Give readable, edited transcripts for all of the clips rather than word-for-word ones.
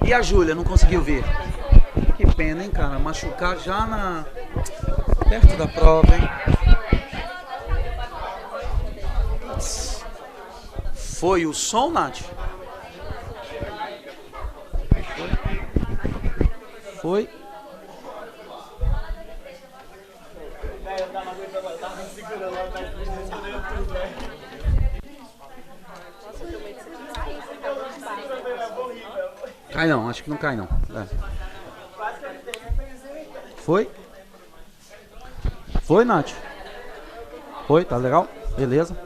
E a Júlia, não conseguiu ver? Que pena, hein, cara? Machucar já perto da prova, hein? Foi o som, Nath? Foi? Cai não, acho que não cai não. É. Foi? Foi, Nath? Foi, tá legal? Beleza.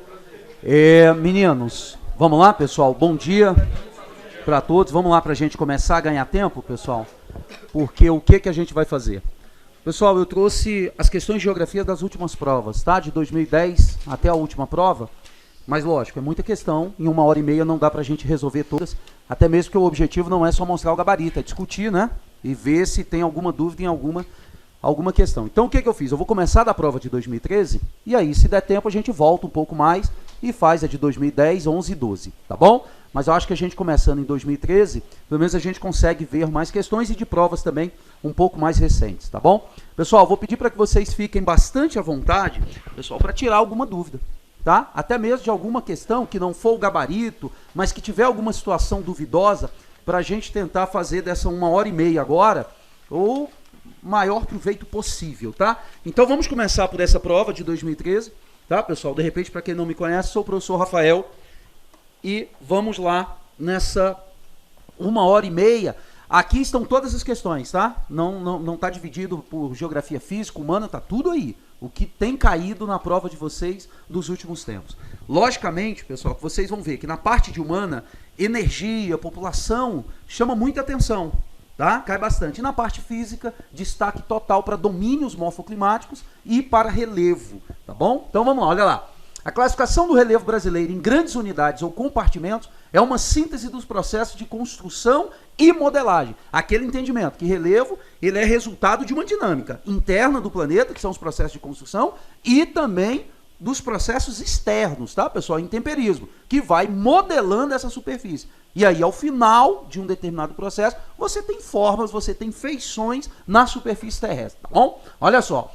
Meninos, vamos lá, pessoal? Bom dia para todos. Vamos lá para a gente começar a ganhar tempo, pessoal? Porque o que a gente vai fazer? Pessoal, eu trouxe as questões de geografia das últimas provas, tá? De 2010 até a última prova. Mas, lógico, é muita questão. Em 1h30 não dá para a gente resolver todas. Até mesmo que o objetivo não é só mostrar o gabarito, é discutir, né? E ver se tem alguma dúvida em alguma questão. Então, o que eu fiz? Eu vou começar da prova de 2013, e aí, se der tempo, a gente volta um pouco mais e faz a de 2010, 11 e 12, tá bom? Mas eu acho que a gente começando em 2013, pelo menos a gente consegue ver mais questões e de provas também um pouco mais recentes, tá bom? Pessoal, vou pedir para que vocês fiquem bastante à vontade, pessoal, para tirar alguma dúvida, tá? Até mesmo de alguma questão que não for o gabarito, mas que tiver alguma situação duvidosa, para a gente tentar fazer dessa 1h30 agora, ou maior proveito possível, tá? Então vamos começar por essa prova de 2013, tá, pessoal? De repente, para quem não me conhece, sou o professor Rafael e vamos lá nessa 1h30. Aqui estão todas as questões, tá? Não tá dividido por geografia física, humana, tá tudo aí. O que tem caído na prova de vocês dos últimos tempos. Logicamente, pessoal, que vocês vão ver que na parte de humana, energia, população, chama muita atenção. Tá? Cai bastante. E na parte física, destaque total para domínios morfoclimáticos e para relevo, tá bom? Então vamos lá, olha lá. A classificação do relevo brasileiro em grandes unidades ou compartimentos é uma síntese dos processos de construção e modelagem. Aquele entendimento que relevo ele é resultado de uma dinâmica interna do planeta, que são os processos de construção, e também dos processos externos, tá, pessoal? Intemperismo, que vai modelando essa superfície. E aí, ao final de um determinado processo, você tem formas, você tem feições na superfície terrestre, tá bom? Olha só.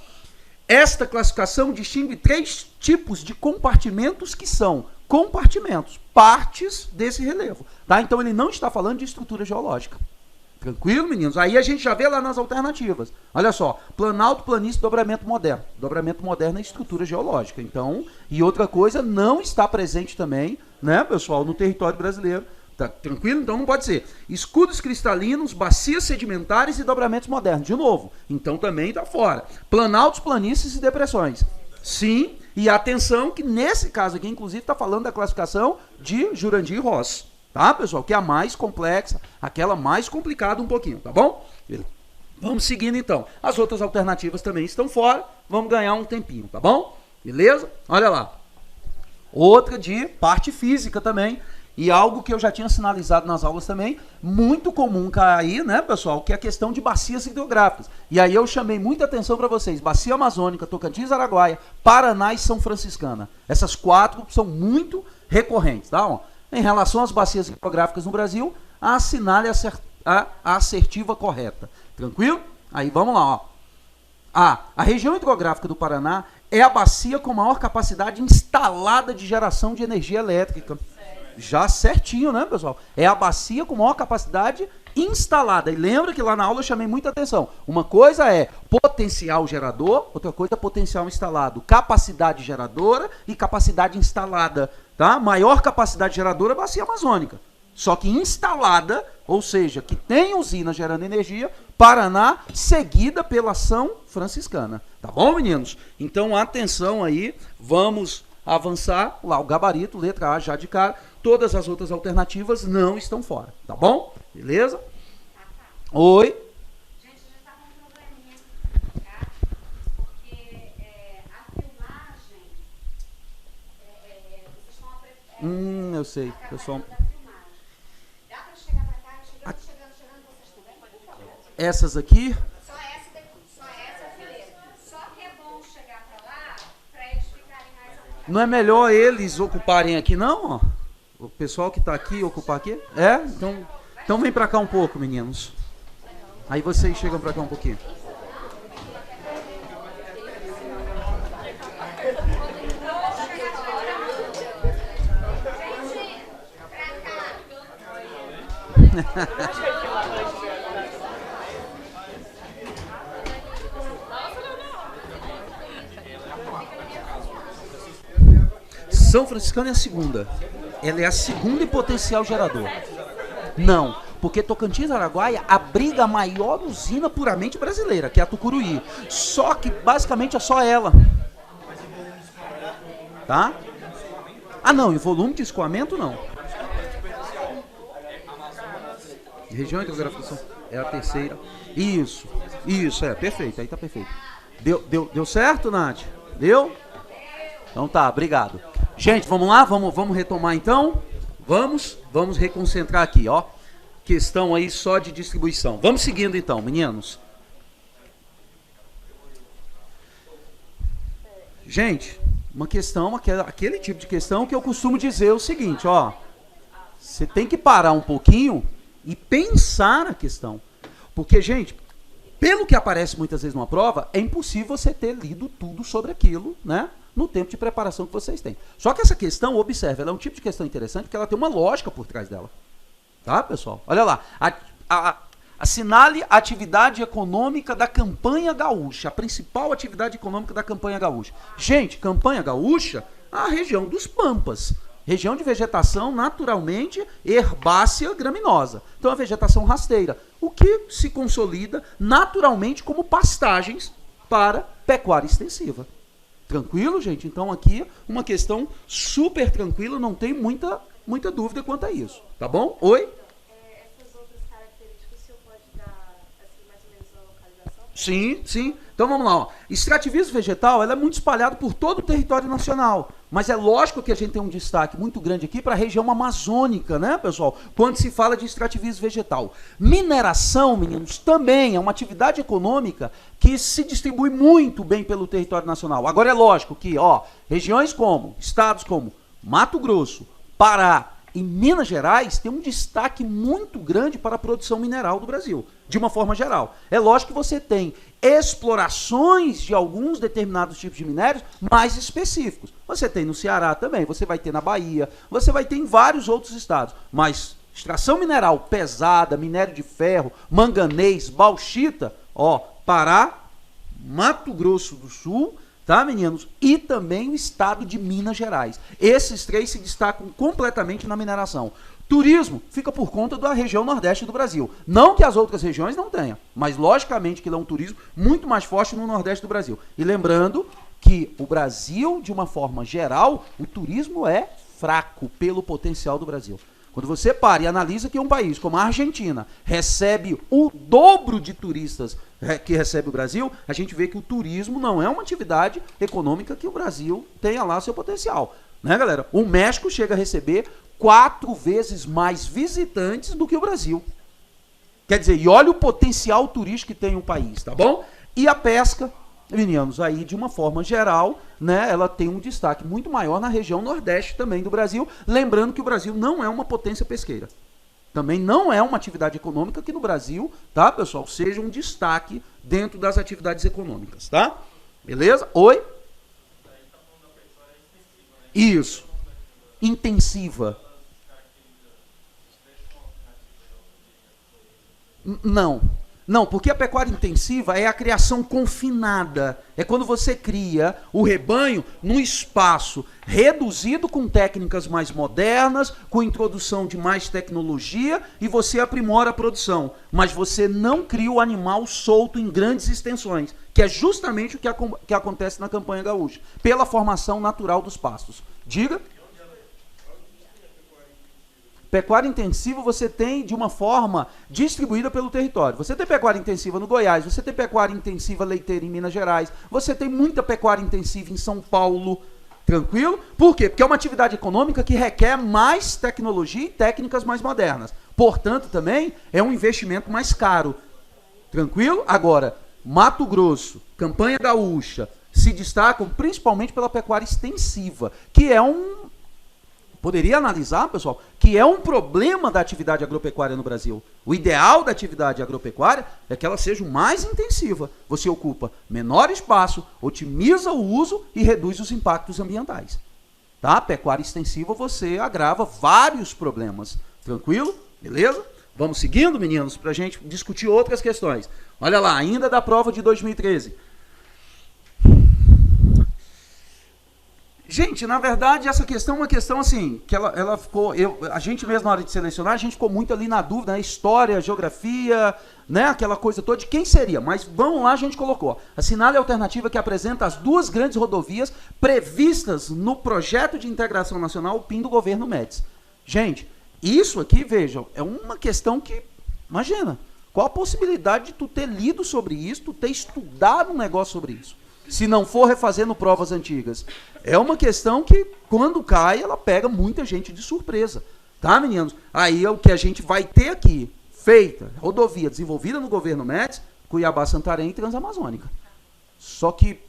Esta classificação distingue 3 tipos de compartimentos que são compartimentos, partes desse relevo, tá? Então, ele não está falando de estrutura geológica. Tranquilo, meninos? Aí a gente já vê lá nas alternativas. Olha só, planalto, planície, dobramento moderno. Dobramento moderno é estrutura geológica. Então, e outra coisa, não está presente também, né, pessoal, no território brasileiro. Tá tranquilo? Então não pode ser. Escudos cristalinos, bacias sedimentares e dobramentos modernos. De novo, então também está fora. Planaltos, planícies e depressões. Sim, e atenção que nesse caso aqui, inclusive, está falando da classificação de Jurandir Ross. Tá, pessoal? Que é a mais complexa, aquela mais complicada um pouquinho, tá bom? Vamos seguindo então. As outras alternativas também estão fora. Vamos ganhar um tempinho, tá bom? Beleza? Olha lá. Outra de parte física também. E algo que eu já tinha sinalizado nas aulas também, muito comum cair, né, pessoal, que é a questão de bacias hidrográficas. E aí eu chamei muita atenção para vocês. Bacia Amazônica, Tocantins, Araguaia, Paraná e São Franciscana. Essas 4 são muito recorrentes, tá? Ó, em relação às bacias hidrográficas no Brasil, assinale a assertiva correta. Tranquilo? Aí vamos lá, ó. A região hidrográfica do Paraná é a bacia com maior capacidade instalada de geração de energia elétrica. Já certinho, né, pessoal? É a bacia com maior capacidade instalada. E lembra que lá na aula eu chamei muita atenção. Uma coisa é potencial gerador, outra coisa é potencial instalado. Capacidade geradora e capacidade instalada. Tá? Maior capacidade geradora é a bacia amazônica. Só que instalada, ou seja, que tem usina gerando energia, Paraná, seguida pela São Franciscana. Tá bom, meninos? Então, atenção aí, vamos avançar. Lá o gabarito, letra A já de cara. Todas as outras alternativas não estão fora. Tá bom? Beleza? Oi? Gente, a gente está com um probleminha aqui, tá? Porque a filmagem, vocês estão eu sei, pessoal. da filmagem. Dá para chegar para cá? Chegando vocês também, por favor. Essas aqui? Só essa daqui, só essa fileira. Só que é bom chegar para lá, para eles ficarem mais à vontade. Não é melhor eles ocuparem aqui, não? Ó? O pessoal que está aqui ocupar aqui? É? Então, Vai Então vem para cá um pouco, meninos. Aí vocês chegam para cá um pouquinho. São Franciscano é a segunda. Ela é a segunda em potencial gerador. Não, porque Tocantins e Araguaia abriga a maior usina puramente brasileira, que é a Tucuruí. Só que basicamente é só ela. Tá? Ah não, em volume de escoamento não. Região hidrográfica é a terceira. Isso, perfeito, aí tá perfeito. Deu certo, Nath? Deu? Então tá, obrigado. Gente, vamos lá? Vamos retomar então? Vamos reconcentrar aqui, ó. Questão aí só de distribuição. Vamos seguindo então, meninos. Gente, uma questão, aquele tipo de questão que eu costumo dizer o seguinte, ó. Você tem que parar um pouquinho e pensar a questão. Porque, gente, pelo que aparece muitas vezes numa prova, é impossível você ter lido tudo sobre aquilo, né? No tempo de preparação que vocês têm. Só que essa questão, observe, ela é um tipo de questão interessante porque ela tem uma lógica por trás dela. Tá, pessoal? Olha lá. Assinale a atividade econômica da campanha gaúcha. A principal atividade econômica da campanha gaúcha. Gente, campanha gaúcha, a região dos Pampas. Região de vegetação naturalmente herbácea graminosa. Então, a vegetação rasteira. O que se consolida naturalmente como pastagens para pecuária extensiva. Tranquilo, gente? Então, aqui, uma questão super tranquila, não tem muita dúvida quanto a isso. Tá bom? Oi? Essas outras características, o senhor pode dar, assim, mais ou menos a localização? Sim. Então, vamos lá. Ó. Extrativismo vegetal, ela é muito espalhado por todo o território nacional. Mas é lógico que a gente tem um destaque muito grande aqui para a região amazônica, né, pessoal? Quando se fala de extrativismo vegetal. Mineração, meninos, também é uma atividade econômica que se distribui muito bem pelo território nacional. Agora é lógico que, ó, regiões como, estados como Mato Grosso, Pará e Minas Gerais têm um destaque muito grande para a produção mineral do Brasil, de uma forma geral. É lógico que você tem explorações de alguns determinados tipos de minérios mais específicos. Você tem no Ceará também, você vai ter na Bahia, você vai ter em vários outros estados. Mas extração mineral pesada, minério de ferro, manganês, bauxita, ó, Pará, Mato Grosso do Sul, tá, meninos? E também o estado de Minas Gerais. Esses três se destacam completamente na mineração. Turismo fica por conta da região nordeste do Brasil. Não que as outras regiões não tenham, mas logicamente que é um turismo muito mais forte no nordeste do Brasil. E lembrando que o Brasil, de uma forma geral, o turismo é fraco pelo potencial do Brasil. Quando você para e analisa que um país como a Argentina recebe o dobro de turistas que recebe o Brasil, a gente vê que o turismo não é uma atividade econômica que o Brasil tenha lá seu potencial. Né, galera? O México chega a receber 4 vezes mais visitantes do que o Brasil. Quer dizer, e olha o potencial turístico que tem o país, tá bom? E a pesca, meninos, aí de uma forma geral, né, ela tem um destaque muito maior na região nordeste também do Brasil, lembrando que o Brasil não é uma potência pesqueira. Também não é uma atividade econômica que no Brasil, tá, pessoal, seja um destaque dentro das atividades econômicas, tá? Beleza? Oi? Isso. Intensiva. Não, porque a pecuária intensiva é a criação confinada. É quando você cria o rebanho num espaço reduzido com técnicas mais modernas, com introdução de mais tecnologia e você aprimora a produção. Mas você não cria o animal solto em grandes extensões, que é justamente o que acontece na campanha gaúcha, pela formação natural dos pastos. Diga. Pecuária intensiva você tem de uma forma distribuída pelo território. Você tem pecuária intensiva no Goiás, você tem pecuária intensiva leiteira em Minas Gerais, você tem muita pecuária intensiva em São Paulo, tranquilo? Por quê? Porque é uma atividade econômica que requer mais tecnologia e técnicas mais modernas. Portanto, também é um investimento mais caro. Tranquilo? Agora, Mato Grosso, campanha gaúcha, se destacam principalmente pela pecuária extensiva, que é um poderia analisar, pessoal, que é um problema da atividade agropecuária no Brasil. O ideal da atividade agropecuária é que ela seja o mais intensiva. Você ocupa menor espaço, otimiza o uso e reduz os impactos ambientais. Tá? Pecuária extensiva, você agrava vários problemas. Tranquilo? Beleza? Vamos seguindo, meninos, para a gente discutir outras questões. Olha lá, ainda da prova de 2013. Gente, na verdade, essa questão é uma questão assim, que ela ficou, a gente mesmo na hora de selecionar, a gente ficou muito ali na dúvida, né? História, geografia, né? Aquela coisa toda de quem seria. Mas vamos lá, a gente colocou. Assinale a alternativa que apresenta as duas grandes rodovias previstas no projeto de integração nacional, o PIN do governo Médici. Gente, isso aqui, vejam, é uma questão que, imagina, qual a possibilidade de tu ter lido sobre isso, tu ter estudado um negócio sobre isso? Se não for refazendo provas antigas. É uma questão que, quando cai, ela pega muita gente de surpresa. Tá, meninos? Aí é o que a gente vai ter aqui, feita, rodovia desenvolvida no governo Médici, Cuiabá, Santarém e Transamazônica. Só que,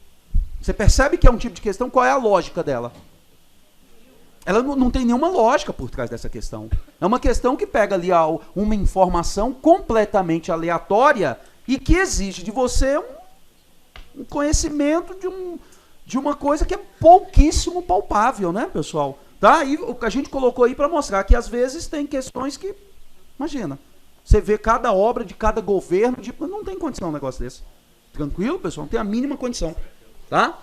você percebe que é um tipo de questão, qual é a lógica dela? Ela não tem nenhuma lógica por trás dessa questão. É uma questão que pega ali uma informação completamente aleatória e que exige de você um conhecimento de uma coisa que é pouquíssimo palpável, né, pessoal? Tá? E o que a gente colocou aí para mostrar que às vezes tem questões que, imagina, você vê cada obra de cada governo, tipo, não tem condição um negócio desse. Tranquilo, pessoal? Não tem a mínima condição. Tá?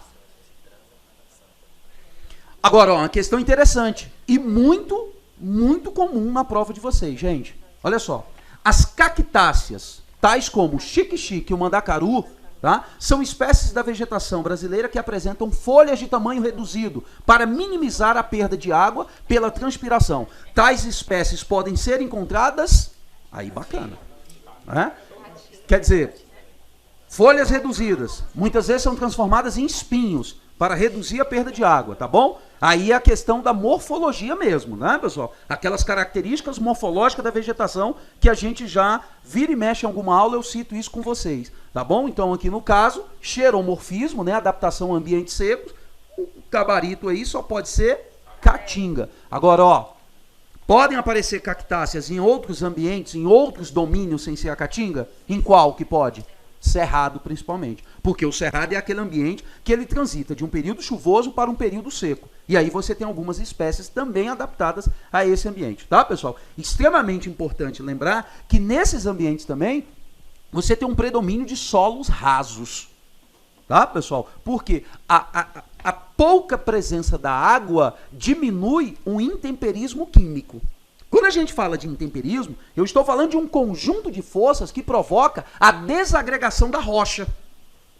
Agora, ó, uma questão interessante e muito, muito comum na prova de vocês, gente. Olha só. As cactáceas, tais como o xique-xique e o mandacaru, tá? São espécies da vegetação brasileira que apresentam folhas de tamanho reduzido para minimizar a perda de água pela transpiração. Tais espécies podem ser encontradas... Aí, bacana. Né? Quer dizer, folhas reduzidas. Muitas vezes são transformadas em espinhos para reduzir a perda de água, tá bom? Aí é a questão da morfologia mesmo, né, pessoal? Aquelas características morfológicas da vegetação que a gente já vira e mexe em alguma aula, eu cito isso com vocês, tá bom? Então, aqui no caso, xeromorfismo, né, adaptação a ambientes secos, o gabarito aí só pode ser caatinga. Agora, ó, podem aparecer cactáceas em outros ambientes, em outros domínios sem ser a caatinga? Em qual que pode? Cerrado, principalmente. Porque o cerrado é aquele ambiente que ele transita de um período chuvoso para um período seco. E aí você tem algumas espécies também adaptadas a esse ambiente, tá, pessoal? Extremamente importante lembrar que nesses ambientes também você tem um predomínio de solos rasos, tá, pessoal? Porque a pouca presença da água diminui o intemperismo químico. Quando a gente fala de intemperismo, eu estou falando de um conjunto de forças que provoca a desagregação da rocha,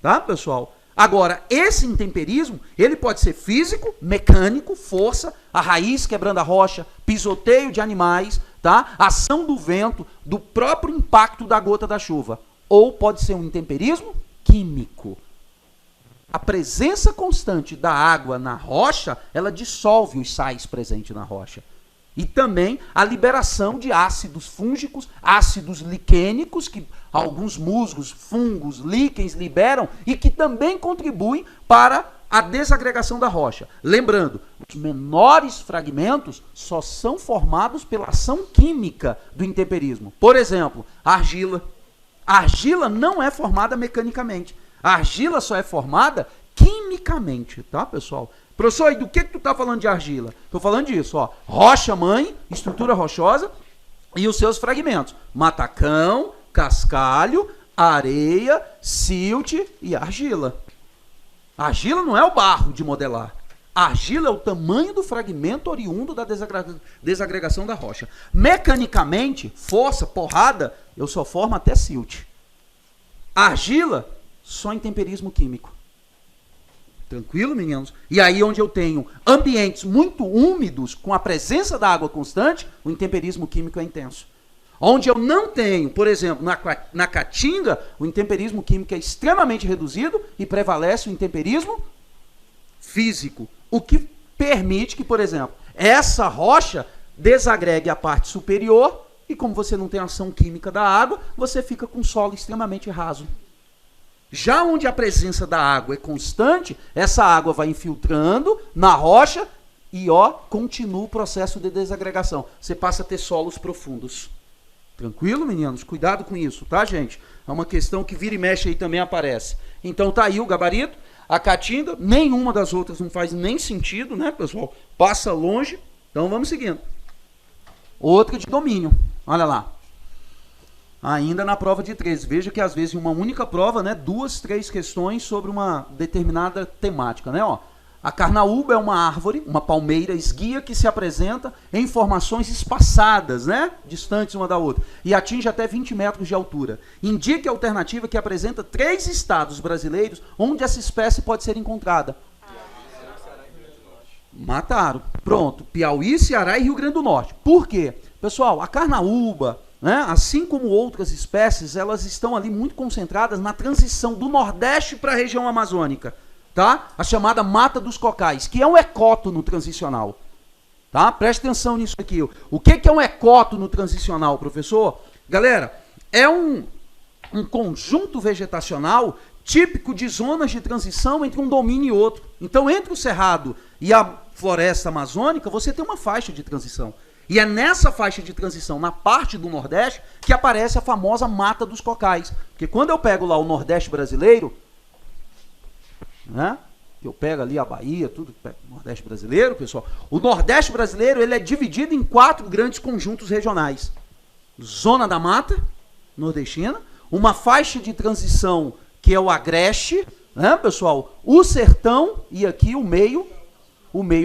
tá, pessoal? Agora, esse intemperismo, ele pode ser físico, mecânico, força, a raiz quebrando a rocha, pisoteio de animais, tá? Ação do vento, do próprio impacto da gota da chuva. Ou pode ser um intemperismo químico. A presença constante da água na rocha, ela dissolve os sais presentes na rocha. E também a liberação de ácidos fúngicos, ácidos liquênicos, que alguns musgos, fungos, líquens liberam e que também contribuem para a desagregação da rocha. Lembrando, os menores fragmentos só são formados pela ação química do intemperismo. Por exemplo, a argila. A argila não é formada mecanicamente. A argila só é formada quimicamente, tá, pessoal? Professor, e do que tu tá falando de argila? Tô falando disso, ó. Rocha mãe, estrutura rochosa e os seus fragmentos. Matacão, cascalho, areia, silt e argila. A argila não é o barro de modelar. A argila é o tamanho do fragmento oriundo da desagregação da rocha. Mecanicamente, força, porrada, eu só formo até silt. A argila, só intemperismo químico. Tranquilo, meninos? E aí onde eu tenho ambientes muito úmidos, com a presença da água constante, o intemperismo químico é intenso. Onde eu não tenho, por exemplo, na caatinga, o intemperismo químico é extremamente reduzido e prevalece o intemperismo físico. O que permite que, por exemplo, essa rocha desagregue a parte superior e como você não tem ação química da água, você fica com solo extremamente raso. Já onde a presença da água é constante, essa água vai infiltrando na rocha e continua o processo de desagregação. Você passa a ter solos profundos. Tranquilo, meninos? Cuidado com isso, tá, gente? É uma questão que vira e mexe aí também aparece. Então tá aí o gabarito, a caatinga, nenhuma das outras não faz nem sentido, né, pessoal? Passa longe, então vamos seguindo. Outra de domínio, olha lá. Ainda na prova de 13. Veja que às vezes em uma única prova, né, 2, 3 questões sobre uma determinada temática, né, A carnaúba é uma árvore, uma palmeira esguia que se apresenta em formações espaçadas, né? Distantes uma da outra, e atinge até 20 metros de altura. Indique a alternativa que apresenta 3 estados brasileiros onde essa espécie pode ser encontrada. Mataram. Pronto. Piauí, Ceará e Rio Grande do Norte. Por quê? Pessoal, a carnaúba, né, assim como outras espécies, elas estão ali muito concentradas na transição do Nordeste para a região amazônica. Tá? A chamada mata dos cocais, que é um ecótono transicional. Tá? Preste atenção nisso aqui. O que é um ecótono transicional, professor? Galera, é um conjunto vegetacional típico de zonas de transição entre um domínio e outro. Então, entre o cerrado e a floresta amazônica, você tem uma faixa de transição. E é nessa faixa de transição, na parte do Nordeste, que aparece a famosa mata dos cocais. Porque quando eu pego lá o Nordeste brasileiro, né? Eu pego ali a Bahia, tudo, o Nordeste brasileiro, pessoal. O Nordeste brasileiro, ele é dividido em 4 grandes conjuntos regionais. Zona da Mata, nordestina, uma faixa de transição que é o Agreste, né, pessoal? O Sertão e aqui o meio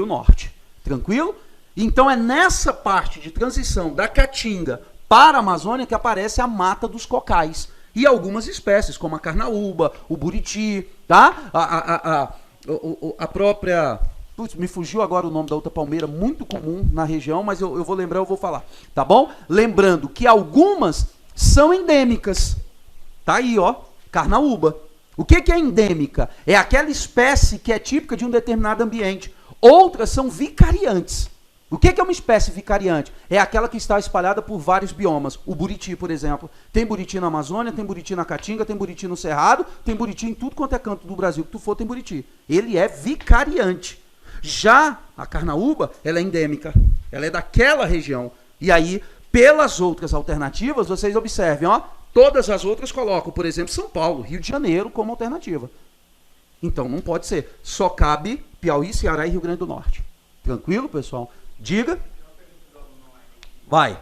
norte. Tranquilo? Então é nessa parte de transição da Caatinga para a Amazônia que aparece a mata dos cocais. E algumas espécies, como a carnaúba, o buriti, tá? A própria... Putz, me fugiu agora o nome da outra palmeira, muito comum na região, mas eu vou lembrar, eu vou falar. Tá bom? Lembrando que algumas são endêmicas. Tá aí, carnaúba. O que é endêmica? É aquela espécie que é típica de um determinado ambiente. Outras são vicariantes. O que é uma espécie vicariante? É aquela que está espalhada por vários biomas. O buriti, por exemplo. Tem buriti na Amazônia, tem buriti na Caatinga, tem buriti no Cerrado, tem buriti em tudo quanto é canto do Brasil que tu for, tem buriti. Ele é vicariante. Já a carnaúba, ela é endêmica. Ela é daquela região. E aí, pelas outras alternativas, vocês observem, todas as outras colocam, por exemplo, São Paulo, Rio de Janeiro como alternativa. Então, não pode ser. Só cabe Piauí, Ceará e Rio Grande do Norte. Tranquilo, pessoal? Diga. Vai.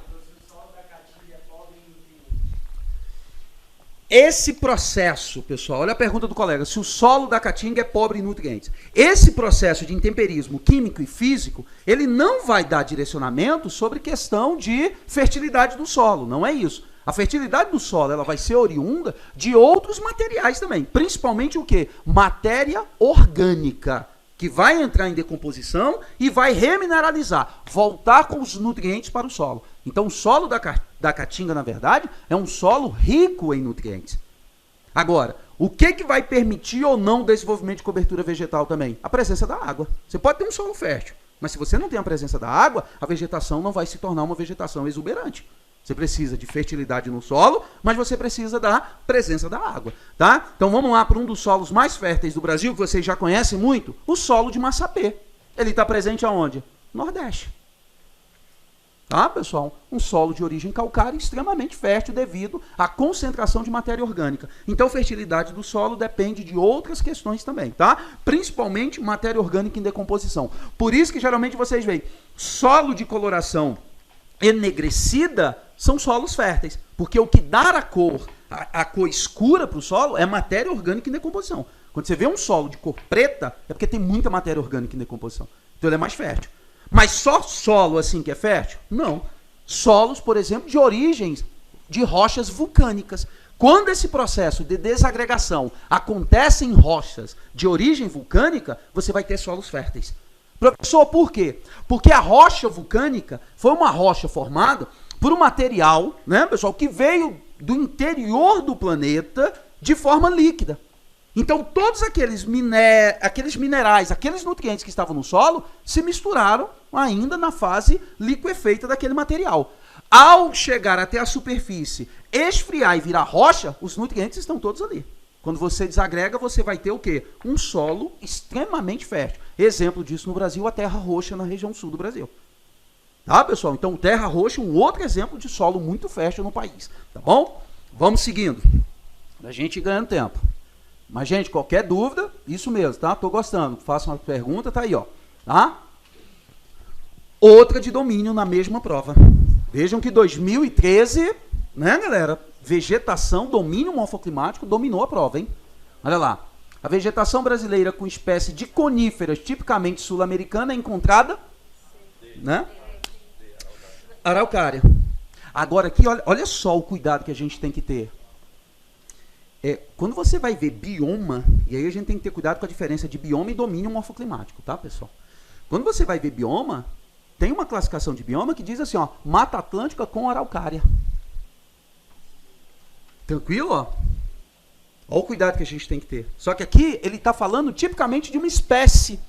Esse processo, pessoal, olha a pergunta do colega, se o solo da Caatinga é pobre em nutrientes. Esse processo de intemperismo químico e físico, ele não vai dar direcionamento sobre questão de fertilidade do solo, não é isso. A fertilidade do solo, ela vai ser oriunda de outros materiais também, principalmente o quê? Matéria orgânica, que vai entrar em decomposição e vai remineralizar, voltar com os nutrientes para o solo. Então, o solo da Caatinga, na verdade, é um solo rico em nutrientes. Agora, o que vai permitir ou não o desenvolvimento de cobertura vegetal também? A presença da água. Você pode ter um solo fértil, mas se você não tem a presença da água, a vegetação não vai se tornar uma vegetação exuberante. Você precisa de fertilidade no solo, mas você precisa da presença da água, tá? Então vamos lá para um dos solos mais férteis do Brasil, que vocês já conhecem muito, o solo de Massapê. Ele está presente aonde? Nordeste. Tá, pessoal? Um solo de origem calcária extremamente fértil devido à concentração de matéria orgânica. Então, a fertilidade do solo depende de outras questões também, tá? Principalmente matéria orgânica em decomposição. Por isso que geralmente vocês veem solo de coloração enegrecida são solos férteis, porque o que dá a cor escura para o solo é matéria orgânica em decomposição. Quando você vê um solo de cor preta, é porque tem muita matéria orgânica em decomposição. Então ele é mais fértil. Mas só solo assim que é fértil? Não. Solos, por exemplo, de origens de rochas vulcânicas. Quando esse processo de desagregação acontece em rochas de origem vulcânica, você vai ter solos férteis. Professor, por quê? Porque a rocha vulcânica foi uma rocha formada por um material, né, pessoal, que veio do interior do planeta de forma líquida. Então, todos aqueles minerais, aqueles nutrientes que estavam no solo, se misturaram ainda na fase liquefeita daquele material. Ao chegar até a superfície, esfriar e virar rocha, os nutrientes estão todos ali, Quando você desagrega, você vai ter o quê? Um solo extremamente fértil. Exemplo disso no Brasil, a terra roxa na região sul do Brasil. Tá, pessoal? Então, terra roxa, um outro exemplo de solo muito fértil no país. Tá bom? Vamos seguindo. A gente ganhando tempo. Mas, gente, qualquer dúvida, isso mesmo, tá? Tô gostando. Faça uma pergunta, tá aí, ó. Tá? Outra de domínio na mesma prova. Vejam que 2013, né, galera? Vegetação, domínio morfoclimático, dominou a prova, hein? Olha lá. A vegetação brasileira com espécie de coníferas tipicamente sul-americana é encontrada, né? Araucária. Agora aqui, olha só o cuidado que a gente tem que ter. Quando você vai ver bioma, e aí a gente tem que ter cuidado com a diferença de bioma e domínio morfoclimático, tá, pessoal? Quando você vai ver bioma, tem uma classificação de bioma que diz assim, ó, Mata Atlântica com araucária. Tranquilo, ó? Olha o cuidado que a gente tem que ter. Só que aqui ele está falando tipicamente de uma espécie.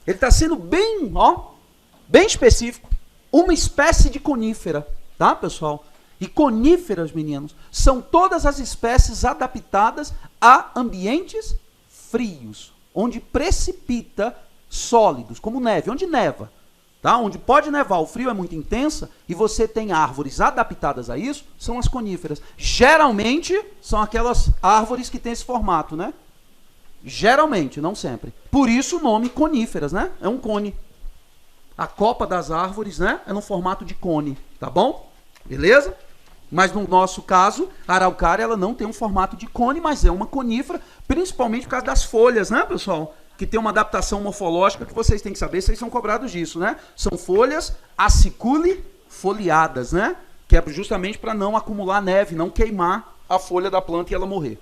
Ele está sendo bem, ó, bem específico. Uma espécie de conífera, tá, pessoal? E coníferas, meninos, são todas as espécies adaptadas a ambientes frios, onde precipita sólidos, como neve, onde neva. Tá? Onde pode nevar, o frio é muito intenso e você tem árvores adaptadas a isso, são as coníferas. Geralmente são aquelas árvores que têm esse formato, né? Geralmente, não sempre. Por isso o nome coníferas, né? É um cone. A copa das árvores, né? É no formato de cone, tá bom? Beleza? Mas no nosso caso, a araucária ela não tem um formato de cone, mas é uma conífera, principalmente por causa das folhas, né, pessoal? Que tem uma adaptação morfológica que vocês têm que saber, vocês são cobrados disso, né? São folhas aciculi-foliadas, né? Que é justamente para não acumular neve, não queimar a folha da planta e ela morrer.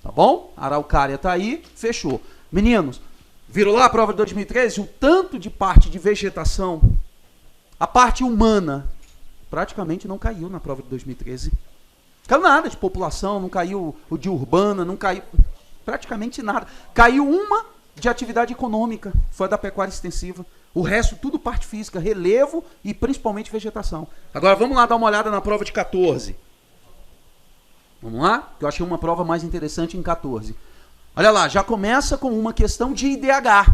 Tá bom? A araucária tá aí, fechou. Meninos, viram lá a prova de 2013? O tanto de parte de vegetação, a parte humana, praticamente não caiu na prova de 2013. Caiu nada de população, não caiu o de urbana, não caiu praticamente nada. Caiu uma de atividade econômica, foi da pecuária extensiva. O resto, tudo parte física, relevo e principalmente vegetação. Agora vamos lá dar uma olhada na prova de 14. Vamos lá? Que eu achei uma prova mais interessante em 14. Olha lá, já começa com uma questão de IDH.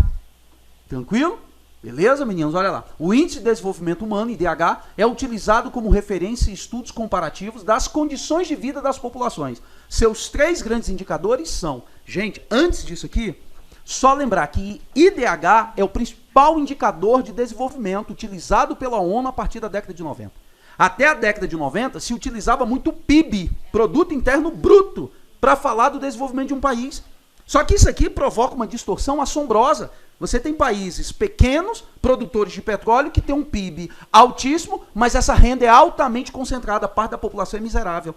Tranquilo? Beleza, meninos? Olha lá. O Índice de Desenvolvimento Humano, IDH, é utilizado como referência em estudos comparativos das condições de vida das populações. Seus 3 grandes indicadores são... Gente, antes disso aqui, só lembrar que IDH é o principal indicador de desenvolvimento utilizado pela ONU a partir da década de 90. Até a década de 90 se utilizava muito o PIB, Produto Interno Bruto, para falar do desenvolvimento de um país. Só que isso aqui provoca uma distorção assombrosa. Você tem países pequenos, produtores de petróleo, que têm um PIB altíssimo, mas essa renda é altamente concentrada, a parte da população é miserável.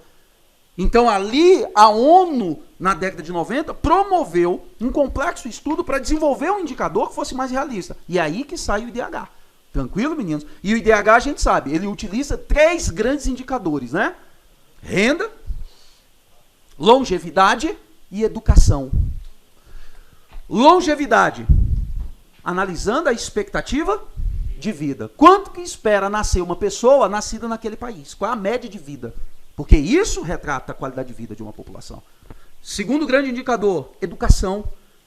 Então ali a ONU, na década de 90, promoveu um complexo estudo para desenvolver um indicador que fosse mais realista. E é aí que sai o IDH. Tranquilo, meninos? E o IDH a gente sabe, ele utiliza 3 grandes indicadores, né? Renda, longevidade e educação. Longevidade, analisando a expectativa de vida. Quanto que espera nascer uma pessoa nascida naquele país? Qual é a média de vida? Porque isso retrata a qualidade de vida de uma população. Segundo grande indicador, educação.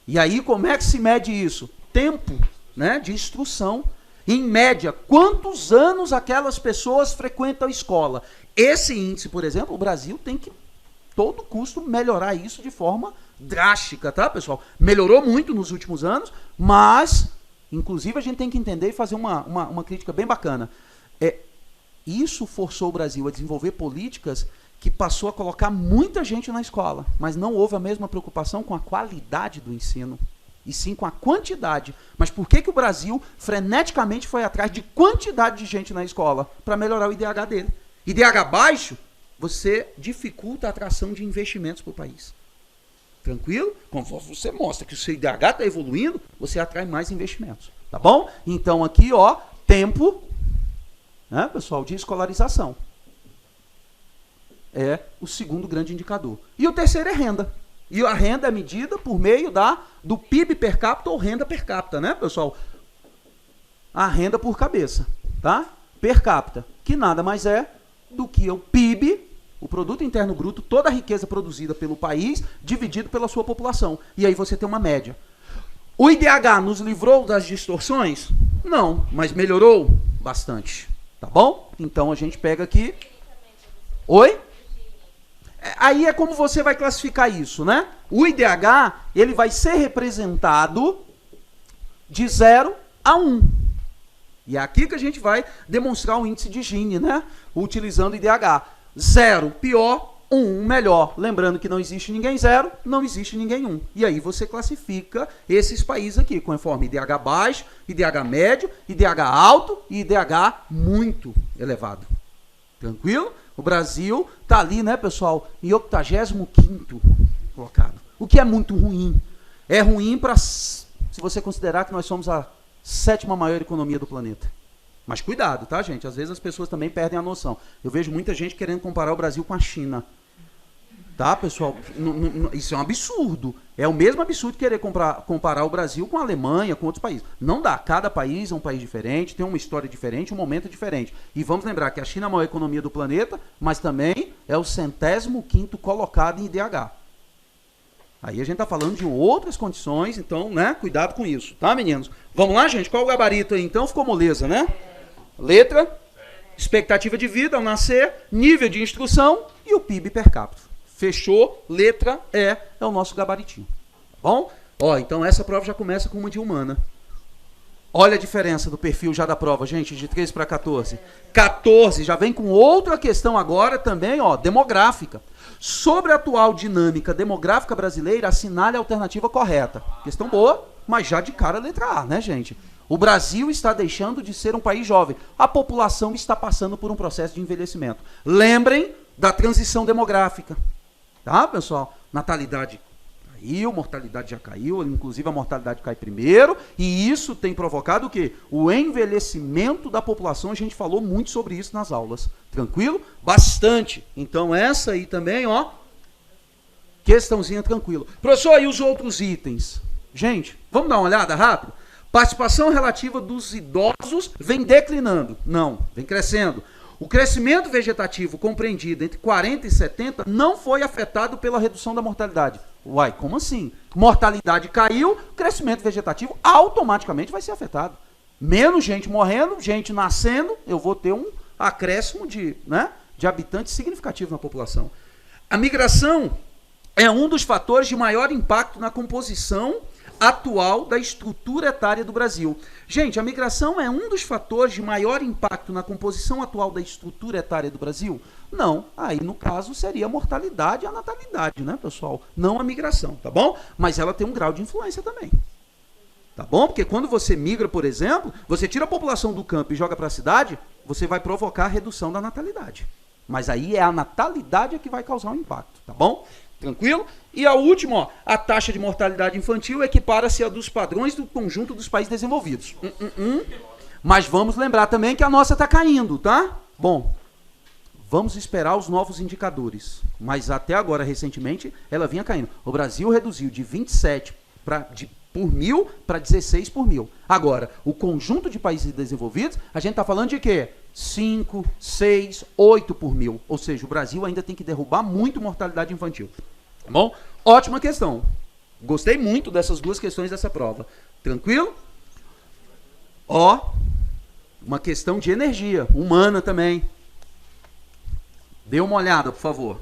E aí como é que se mede isso? Tempo, né, de instrução. Em média, quantos anos aquelas pessoas frequentam a escola? Esse índice, por exemplo, o Brasil tem que, todo custo, melhorar isso de forma drástica, tá, pessoal? Melhorou muito nos últimos anos, mas, inclusive, a gente tem que entender e fazer uma crítica bem bacana. Isso forçou o Brasil a desenvolver políticas que passou a colocar muita gente na escola, mas não houve a mesma preocupação com a qualidade do ensino, e sim com a quantidade. Mas por que o Brasil freneticamente foi atrás de quantidade de gente na escola? Para melhorar o IDH dele. IDH baixo, você dificulta a atração de investimentos para o país. Tranquilo? Quando você mostra que o seu IDH está evoluindo, você atrai mais investimentos. Tá bom? Então aqui, ó, tempo, né, pessoal, de escolarização. É o segundo grande indicador. E o terceiro é renda. E a renda é medida por meio do PIB per capita ou renda per capita, né, pessoal? A renda por cabeça, tá? Per capita, que nada mais é do que o PIB, o produto interno bruto, toda a riqueza produzida pelo país, dividido pela sua população. E aí você tem uma média. O IDH nos livrou das distorções? Não, mas melhorou bastante. Tá bom? Então a gente pega aqui. Oi? Aí é como você vai classificar isso, né? O IDH, ele vai ser representado de 0 a 1. E é aqui que a gente vai demonstrar o índice de Gini, né? Utilizando o IDH. 0, pior, 1, melhor. Lembrando que não existe ninguém 0, não existe ninguém 1. E aí você classifica esses países aqui, conforme IDH baixo, IDH médio, IDH alto e IDH muito elevado. Tranquilo? O Brasil está ali, né, pessoal, em 85º colocado. O que é muito ruim. É ruim para, se você considerar que nós somos a 7ª maior economia do planeta. Mas cuidado, tá, gente? Às vezes as pessoas também perdem a noção. Eu vejo muita gente querendo comparar o Brasil com a China. Tá, pessoal? Isso é um absurdo. É o mesmo absurdo querer comparar o Brasil com a Alemanha, com outros países. Não dá. Cada país é um país diferente, tem uma história diferente, um momento diferente. E vamos lembrar que a China é a maior economia do planeta, mas também é o 105º colocado em IDH. Aí a gente está falando de outras condições, então, né? Cuidado com isso, tá, meninos? Vamos lá, gente? Qual o gabarito aí, então? Ficou moleza, né? Letra, expectativa de vida ao nascer, nível de instrução e o PIB per capita. Fechou, letra E é o nosso gabaritinho. Tá bom? Ó, então essa prova já começa com uma de humana. Olha a diferença do perfil já da prova, gente, de 13 para 14. 14 já vem com outra questão agora também, ó, demográfica. Sobre a atual dinâmica demográfica brasileira, assinale a alternativa correta. Questão boa, mas já de cara letra A, né, gente? O Brasil está deixando de ser um país jovem. A população está passando por um processo de envelhecimento. Lembrem da transição demográfica. Tá, pessoal? Natalidade caiu, mortalidade já caiu, inclusive a mortalidade cai primeiro, e isso tem provocado o quê? O envelhecimento da população, a gente falou muito sobre isso nas aulas. Tranquilo? Bastante. Então essa aí também, ó, questãozinha tranquila. Professor, e os outros itens? Gente, vamos dar uma olhada rápido? Participação relativa dos idosos vem declinando. Não, vem crescendo. O crescimento vegetativo compreendido entre 40 e 70 não foi afetado pela redução da mortalidade. Uai, como assim? Mortalidade caiu, crescimento vegetativo automaticamente vai ser afetado. Menos gente morrendo, gente nascendo, eu vou ter um acréscimo de habitantes significativo na população. A migração é um dos fatores de maior impacto na composição atual da estrutura etária do Brasil. Gente, a migração é um dos fatores de maior impacto na composição atual da estrutura etária do Brasil? Não. Aí, no caso, seria a mortalidade e a natalidade, né, pessoal? Não a migração, tá bom? Mas ela tem um grau de influência também. Tá bom? Porque quando você migra, por exemplo, você tira a população do campo e joga para a cidade, você vai provocar a redução da natalidade. Mas aí é a natalidade que vai causar um impacto, tá bom? Tranquilo? E a última, ó, a taxa de mortalidade infantil equipara-se a dos padrões do conjunto dos países desenvolvidos. Mas vamos lembrar também que a nossa está caindo, tá? Bom, vamos esperar os novos indicadores. Mas até agora, recentemente, ela vinha caindo. O Brasil reduziu de 27 por mil para 16 por mil. Agora, o conjunto de países desenvolvidos, a gente está falando de quê? 5, 6, 8 por mil. Ou seja, o Brasil ainda tem que derrubar muito mortalidade infantil. Tá bom? Ótima questão. Gostei muito dessas duas questões dessa prova. Tranquilo? Ó, uma questão de energia, humana também. Dê uma olhada, por favor.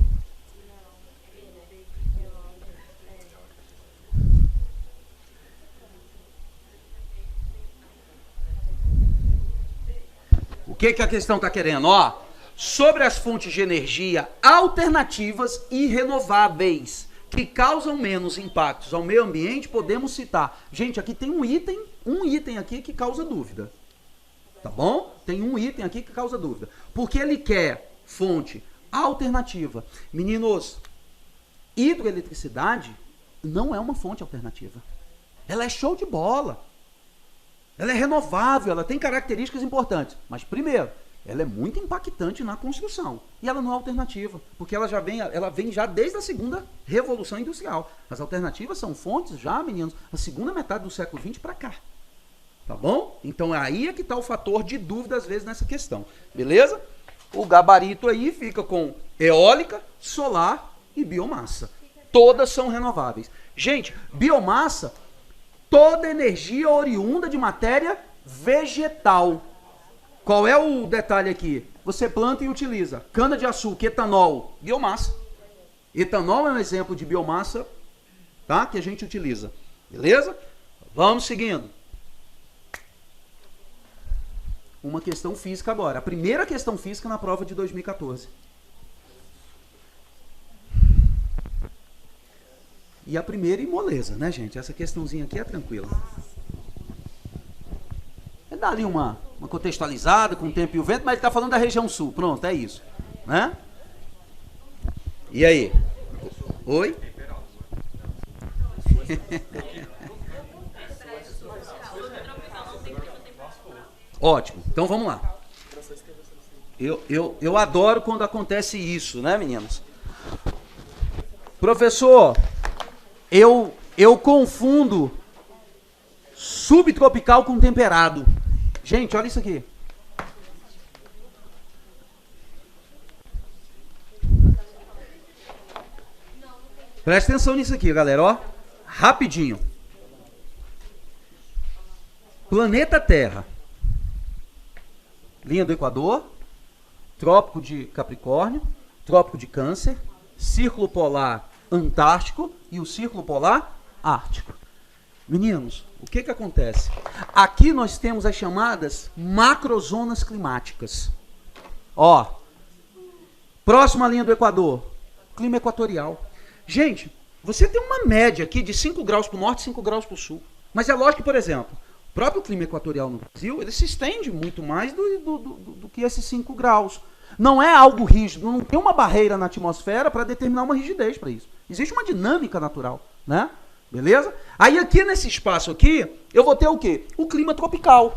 O que a questão está querendo? Ó, sobre as fontes de energia alternativas e renováveis que causam menos impactos ao meio ambiente, podemos citar. Gente, aqui tem um item aqui que causa dúvida. Tá bom? Tem um item aqui que causa dúvida. Porque ele quer fonte alternativa. Meninos, hidroeletricidade não é uma fonte alternativa. Ela é show de bola. Ela é renovável, ela tem características importantes. Mas, primeiro, ela é muito impactante na construção. E ela não é alternativa, porque ela vem já desde a segunda revolução industrial. As alternativas são fontes já, meninos, da segunda metade do século XX para cá. Tá bom? Então, aí é que está o fator de dúvida, às vezes, nessa questão. Beleza? O gabarito aí fica com Eólica, solar e biomassa. Todas são renováveis. Gente, biomassa, toda energia oriunda de matéria vegetal. Qual é o detalhe aqui? Você planta e utiliza cana-de-açúcar, etanol, biomassa. Etanol é um exemplo de biomassa, tá? Que a gente utiliza. Beleza? Vamos seguindo. Uma questão física agora. A primeira questão física na prova de 2014. E a primeira em moleza, né, gente? Essa questãozinha aqui é tranquila. Ele dá ali uma contextualizada com o tempo e o vento, mas ele está falando da região sul. Pronto, é isso. Né? E aí? Oi? Ótimo, então vamos lá. Eu adoro quando acontece isso, né, meninas? Professor, eu confundo subtropical com temperado. Gente, olha isso aqui. Presta atenção nisso aqui, galera, ó. Rapidinho. Planeta Terra. Linha do Equador, Trópico de Capricórnio, Trópico de Câncer, Círculo Polar Antártico e o Círculo Polar Ártico. Meninos, o que acontece? Aqui nós temos as chamadas macrozonas climáticas. Ó, próxima linha do Equador, clima equatorial. Gente, você tem uma média aqui de 5 graus para o norte e 5 graus para o sul. Mas é lógico que, por exemplo, o próprio clima equatorial no Brasil, ele se estende muito mais do que esses 5 graus. Não é algo rígido, não tem uma barreira na atmosfera para determinar uma rigidez para isso. Existe uma dinâmica natural, né? Beleza? Aí aqui nesse espaço aqui, eu vou ter o quê? O clima tropical,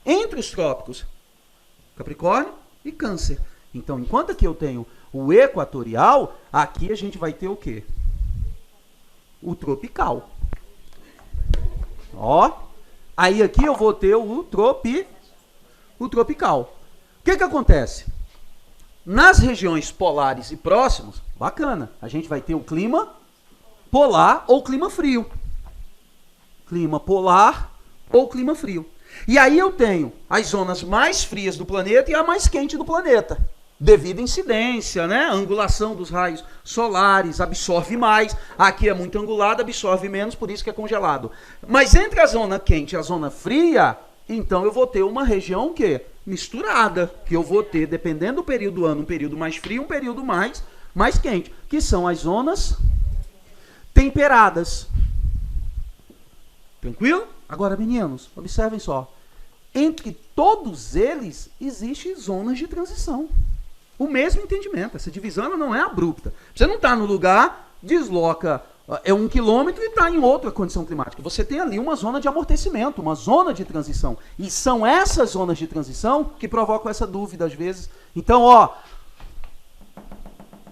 entre os trópicos, Capricórnio e Câncer. Então, enquanto aqui eu tenho o equatorial, aqui a gente vai ter o quê? O tropical. Ó, aí aqui eu vou ter o tropical. O que acontece? Nas regiões polares e próximos, bacana, a gente vai ter o clima polar ou clima frio. Clima polar ou clima frio. E aí eu tenho as zonas mais frias do planeta e a mais quente do planeta. Devido à incidência, né? A angulação dos raios solares, absorve mais. Aqui é muito angulado, absorve menos, por isso que é congelado. Mas entre a zona quente e a zona fria, então eu vou ter uma região que misturada, que eu vou ter, dependendo do período do ano, um período mais frio, um período mais quente, que são as zonas temperadas. Tranquilo? Agora, meninos, observem só. Entre todos eles, existem zonas de transição. O mesmo entendimento. Essa divisão não é abrupta. Você não está no lugar, desloca 1 quilômetro e está em outra condição climática. Você tem ali uma zona de amortecimento, uma zona de transição. E são essas zonas de transição que provocam essa dúvida às vezes. Então, ó,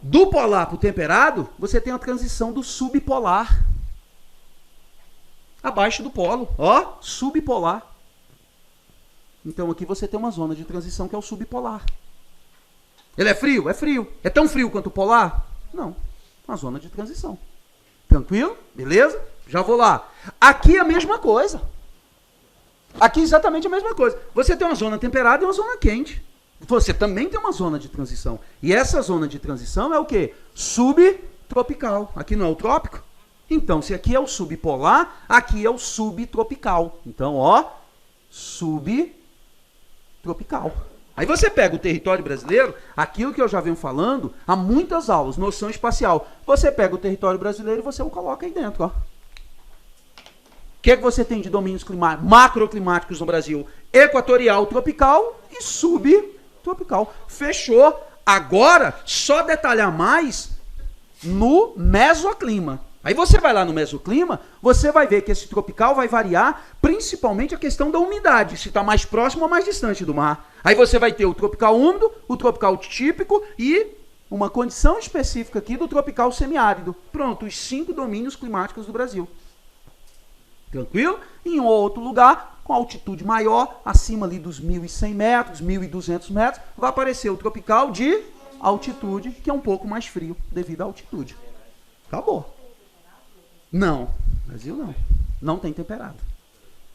do polar para o temperado, você tem a transição do subpolar. Abaixo do polo, ó, subpolar. Então aqui você tem uma zona de transição que é o subpolar. Ele é frio? É frio. É tão frio quanto o polar? Não. Uma zona de transição. Tranquilo? Beleza? Já vou lá. Aqui é a mesma coisa. Aqui é exatamente a mesma coisa. Você tem uma zona temperada e uma zona quente. Você também tem uma zona de transição. E essa zona de transição é o quê? Subtropical. Aqui não é o trópico? Então, se aqui é o subpolar, aqui é o subtropical. Então, ó, subtropical. Aí você pega o território brasileiro, aquilo que eu já venho falando há muitas aulas, noção espacial. Você pega o território brasileiro e você o coloca aí dentro, ó. O que você tem de domínios macroclimáticos no Brasil? Equatorial, tropical e subtropical. Fechou. Agora, só detalhar mais no mesoclima. Aí você vai lá no mesoclima, você vai ver que esse tropical vai variar principalmente a questão da umidade, se está mais próximo ou mais distante do mar. Aí você vai ter o tropical úmido, o tropical típico e uma condição específica aqui do tropical semiárido. Pronto, os 5 domínios climáticos do Brasil. Tranquilo? Em outro lugar, com altitude maior, acima ali dos 1.100 metros, 1.200 metros, vai aparecer o tropical de altitude, que é um pouco mais frio devido à altitude. Acabou. Não, Brasil não. Não tem temperado.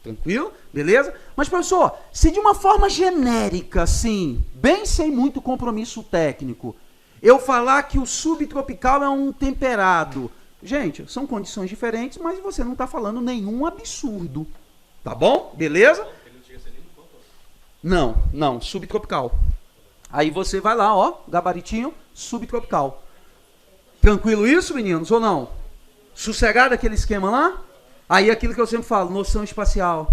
Tranquilo? Beleza? Mas, professor, se de uma forma genérica, assim, bem sem muito compromisso técnico, eu falar que o subtropical é um temperado. Gente, são condições diferentes, mas você não está falando nenhum absurdo. Tá bom? Beleza? Não, subtropical. Aí você vai lá, ó, gabaritinho, subtropical. Tranquilo isso, meninos, ou não? Sossegado aquele esquema lá? Aí aquilo que eu sempre falo, noção espacial.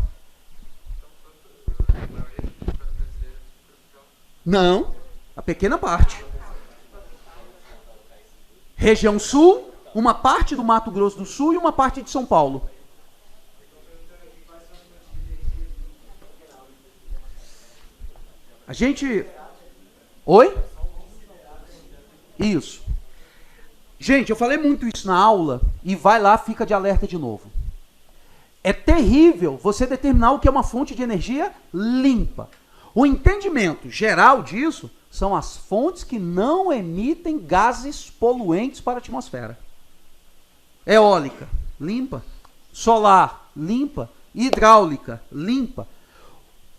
Não, a pequena parte. Região Sul, uma parte do Mato Grosso do Sul e uma parte de São Paulo. A gente... Oi? Isso. Gente, eu falei muito isso na aula e vai lá, fica de alerta de novo. É terrível você determinar o que é uma fonte de energia limpa. O entendimento geral disso são as fontes que não emitem gases poluentes para a atmosfera. Eólica, limpa. Solar, limpa. Hidráulica, limpa.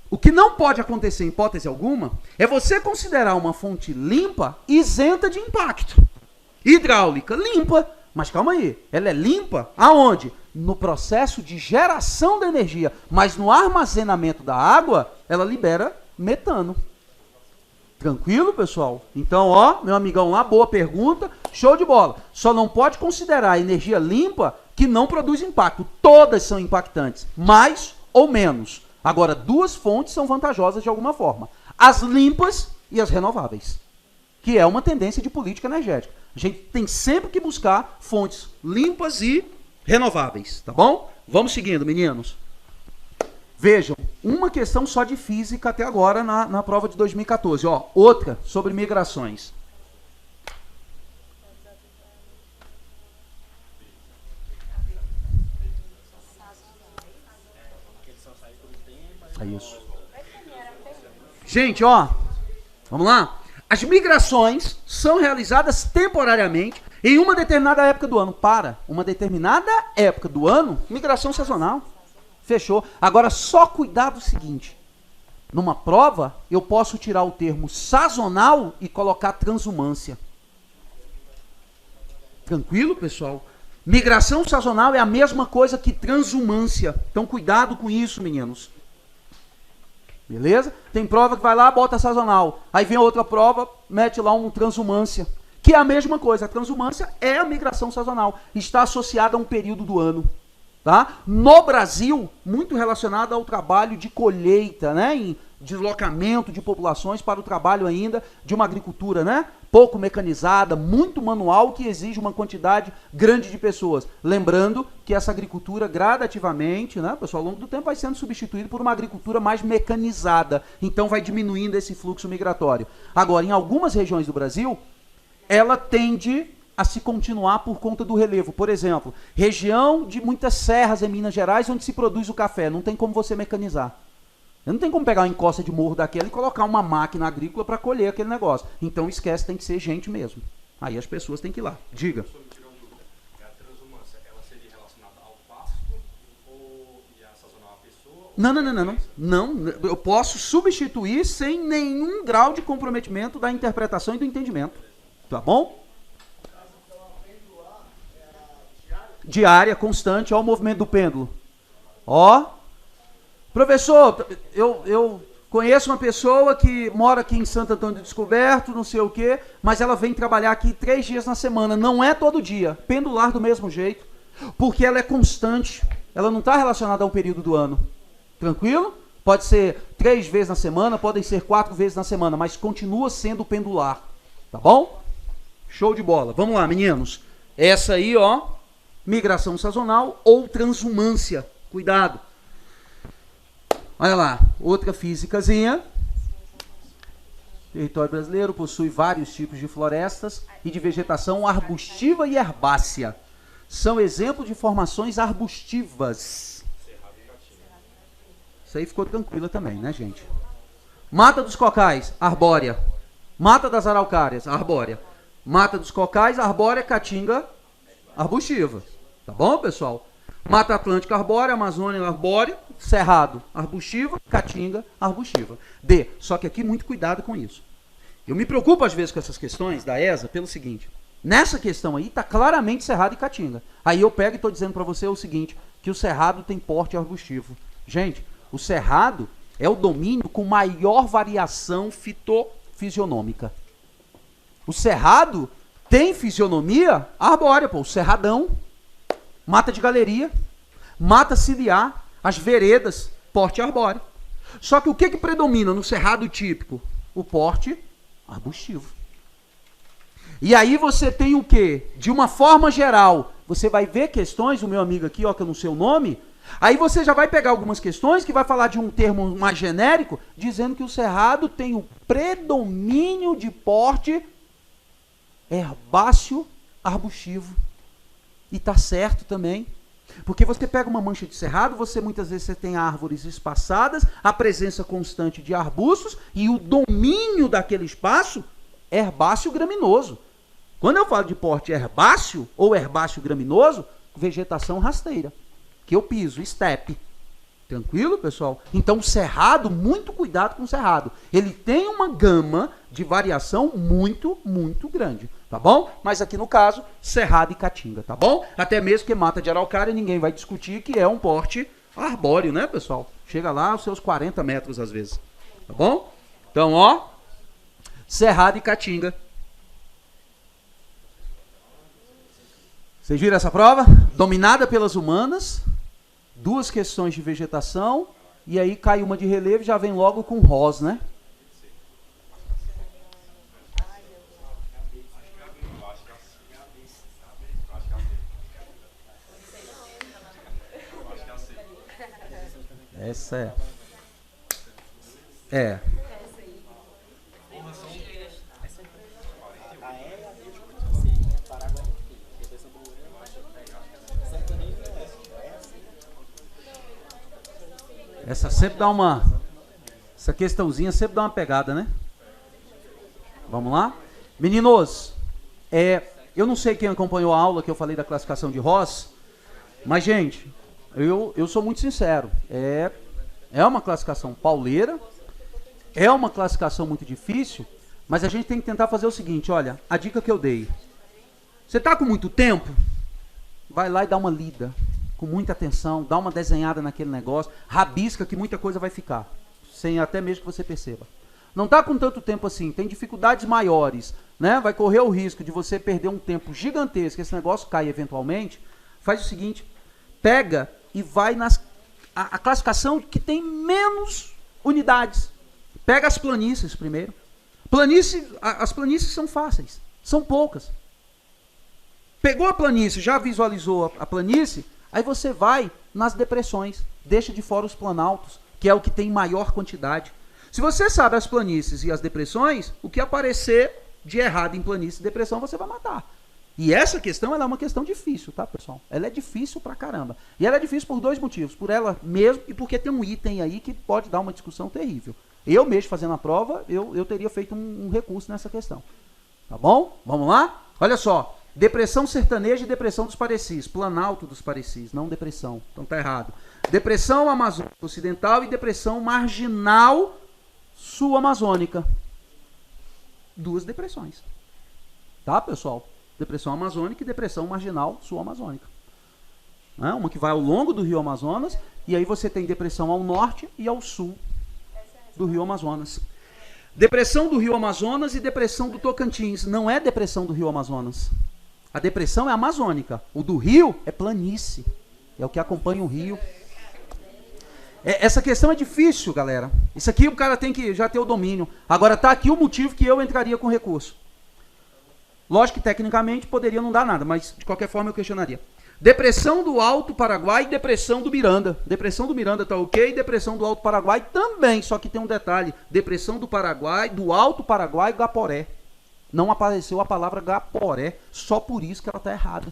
O que não pode acontecer, em hipótese alguma, é você considerar uma fonte limpa isenta de impacto. Hidráulica, limpa. Mas calma aí, ela é limpa aonde? No processo de geração da energia. Mas no armazenamento da água, ela libera metano. Tranquilo, pessoal? Então, ó, meu amigão lá, boa pergunta, show de bola. Só não pode considerar a energia limpa que não produz impacto. Todas são impactantes, mais ou menos. Agora, duas fontes são vantajosas de alguma forma. As limpas e as renováveis, que é uma tendência de política energética. A gente tem sempre que buscar fontes limpas e renováveis, tá bom? Vamos seguindo, meninos. Vejam, uma questão só de física até agora na prova de 2014. Ó, outra sobre migrações. É isso. Gente, ó, vamos lá? As migrações são realizadas temporariamente em uma determinada época do ano. Para uma determinada época do ano, migração sazonal. Fechou. Agora, só cuidado o seguinte. Numa prova, eu posso tirar o termo sazonal e colocar transumância. Tranquilo, pessoal? Migração sazonal é a mesma coisa que transumância. Então, cuidado com isso, meninos. Beleza? Tem prova que vai lá, bota sazonal. Aí vem outra prova, mete lá um transumância. Que é a mesma coisa. A transumância é a migração sazonal. Está associada a um período do ano. Tá? No Brasil, muito relacionado ao trabalho de colheita, né? Em deslocamento de populações para o trabalho ainda de uma agricultura, né? Pouco mecanizada, muito manual, que exige uma quantidade grande de pessoas. Lembrando que essa agricultura gradativamente, né, pessoal, ao longo do tempo vai sendo substituída por uma agricultura mais mecanizada. Então vai diminuindo esse fluxo migratório. Agora, em algumas regiões do Brasil, ela tende a se continuar por conta do relevo. Por exemplo, região de muitas serras em Minas Gerais onde se produz o café. Não tem como você mecanizar. Não tem como pegar uma encosta de morro daquela e colocar uma máquina agrícola para colher aquele negócio. Então esquece, tem que ser gente mesmo. Aí as pessoas têm que ir lá. Diga. A transumância, ela seria relacionada ao pasto ou a sazonal à pessoa? Não, eu posso substituir sem nenhum grau de comprometimento da interpretação e do entendimento. Tá bom? Diária, constante, ó o movimento do pêndulo. Ó. Professor, eu conheço uma pessoa que mora aqui em Santo Antônio do Descoberto, não sei o quê, mas ela vem trabalhar aqui 3 dias na semana. Não é todo dia. Pendular do mesmo jeito. Porque ela é constante. Ela não está relacionada a um período do ano. Tranquilo? Pode ser 3 vezes na semana, podem ser 4 vezes na semana, mas continua sendo pendular. Tá bom? Show de bola. Vamos lá, meninos. Essa aí, ó, migração sazonal ou transumância. Cuidado. Olha lá, outra físicazinha. O território brasileiro possui vários tipos de florestas e de vegetação arbustiva e herbácea. São exemplos de formações arbustivas. Isso aí ficou tranquila também, né, gente? Mata dos Cocais, arbórea. Mata das araucárias, arbórea. Mata dos cocais, arbórea, caatinga, arbustiva. Tá bom, pessoal? Mata Atlântica, arbórea, Amazônia, arbórea, Cerrado, arbustiva, caatinga, arbustiva. D. Só que aqui muito cuidado com isso. Eu me preocupo às vezes com essas questões da ESA pelo seguinte. Nessa questão aí está claramente cerrado e caatinga. Aí eu pego e estou dizendo para você o seguinte, que o cerrado tem porte arbustivo. Gente, o cerrado é o domínio com maior variação fitofisionômica. O cerrado tem fisionomia arbórea, pô, o cerradão, mata de galeria, mata ciliar, as veredas, porte arbóreo. Só que o que predomina no cerrado típico? O porte arbustivo. E aí você tem o quê? De uma forma geral, você vai ver questões, o meu amigo aqui, ó, que eu não sei o nome, aí você já vai pegar algumas questões que vai falar de um termo mais genérico, dizendo que o cerrado tem o predomínio de porte herbáceo arbustivo. E tá certo também. Porque você pega uma mancha de cerrado, muitas vezes você tem árvores espaçadas, a presença constante de arbustos e o domínio daquele espaço herbáceo graminoso. Quando eu falo de porte herbáceo ou herbáceo graminoso, vegetação rasteira, que eu piso, estepe. Tranquilo, pessoal? Então, o cerrado, muito cuidado com o cerrado. Ele tem uma gama de variação muito, muito grande, tá bom? Mas aqui no caso, cerrado e caatinga, tá bom? Até mesmo que mata de araucária, ninguém vai discutir que é um porte arbóreo, né, pessoal? Chega lá aos seus 40 metros às vezes, tá bom? Então, ó, cerrado e caatinga. Vocês viram essa prova? Dominada pelas humanas, 2 questões de vegetação, e aí cai uma de relevo e já vem logo com ROS, né? Essa é. Essa sempre dá essa questãozinha sempre dá uma pegada, né? Vamos lá? Meninos, eu não sei quem acompanhou a aula que eu falei da classificação de Ross, mas, gente, eu sou muito sincero. É uma classificação pauleira, é uma classificação muito difícil, mas a gente tem que tentar fazer o seguinte, olha, a dica que eu dei. Você está com muito tempo? Vai lá e dá uma lida. Com muita atenção, dá uma desenhada naquele negócio, rabisca que muita coisa vai ficar, sem até mesmo que você perceba. Não está com tanto tempo assim, tem dificuldades maiores, né? Vai correr o risco de você perder um tempo gigantesco, esse negócio cai eventualmente. Faz o seguinte, pega e vai a classificação que tem menos unidades. Pega as planícies primeiro. As planícies são fáceis, são poucas. Pegou a planície, já visualizou a planície, aí você vai nas depressões, deixa de fora os planaltos, que é o que tem maior quantidade. Se você sabe as planícies e as depressões, o que aparecer de errado em planície e depressão, você vai matar. E essa questão, ela é uma questão difícil, tá, pessoal? Ela é difícil pra caramba. E ela é difícil por 2 motivos. Por ela mesmo e porque tem um item aí que pode dar uma discussão terrível. Eu mesmo fazendo a prova, eu teria feito um recurso nessa questão. Tá bom? Vamos lá? Olha só. Depressão sertaneja e depressão dos parecis. Planalto dos parecis, não depressão. Então tá errado. Depressão amazônica ocidental e depressão marginal sul-amazônica. 2 depressões. Tá, pessoal? Depressão amazônica e depressão marginal sul-amazônica. Uma que vai ao longo do rio Amazonas, e aí você tem depressão ao norte e ao sul do rio Amazonas. Depressão do rio Amazonas e depressão do Tocantins. Não é depressão do rio Amazonas. A depressão é amazônica. O do rio é planície. É o que acompanha o rio. Essa questão é difícil, galera. Isso aqui o cara tem que já ter o domínio. Agora tá aqui o motivo que eu entraria com recurso. Lógico que tecnicamente poderia não dar nada, mas de qualquer forma eu questionaria. Depressão do Alto Paraguai e depressão do Miranda. Depressão do Miranda tá ok, depressão do Alto Paraguai também, só que tem um detalhe. Depressão do Paraguai, do Alto Paraguai, Gaporé. Não apareceu a palavra Gaporé, só por isso que ela tá errada.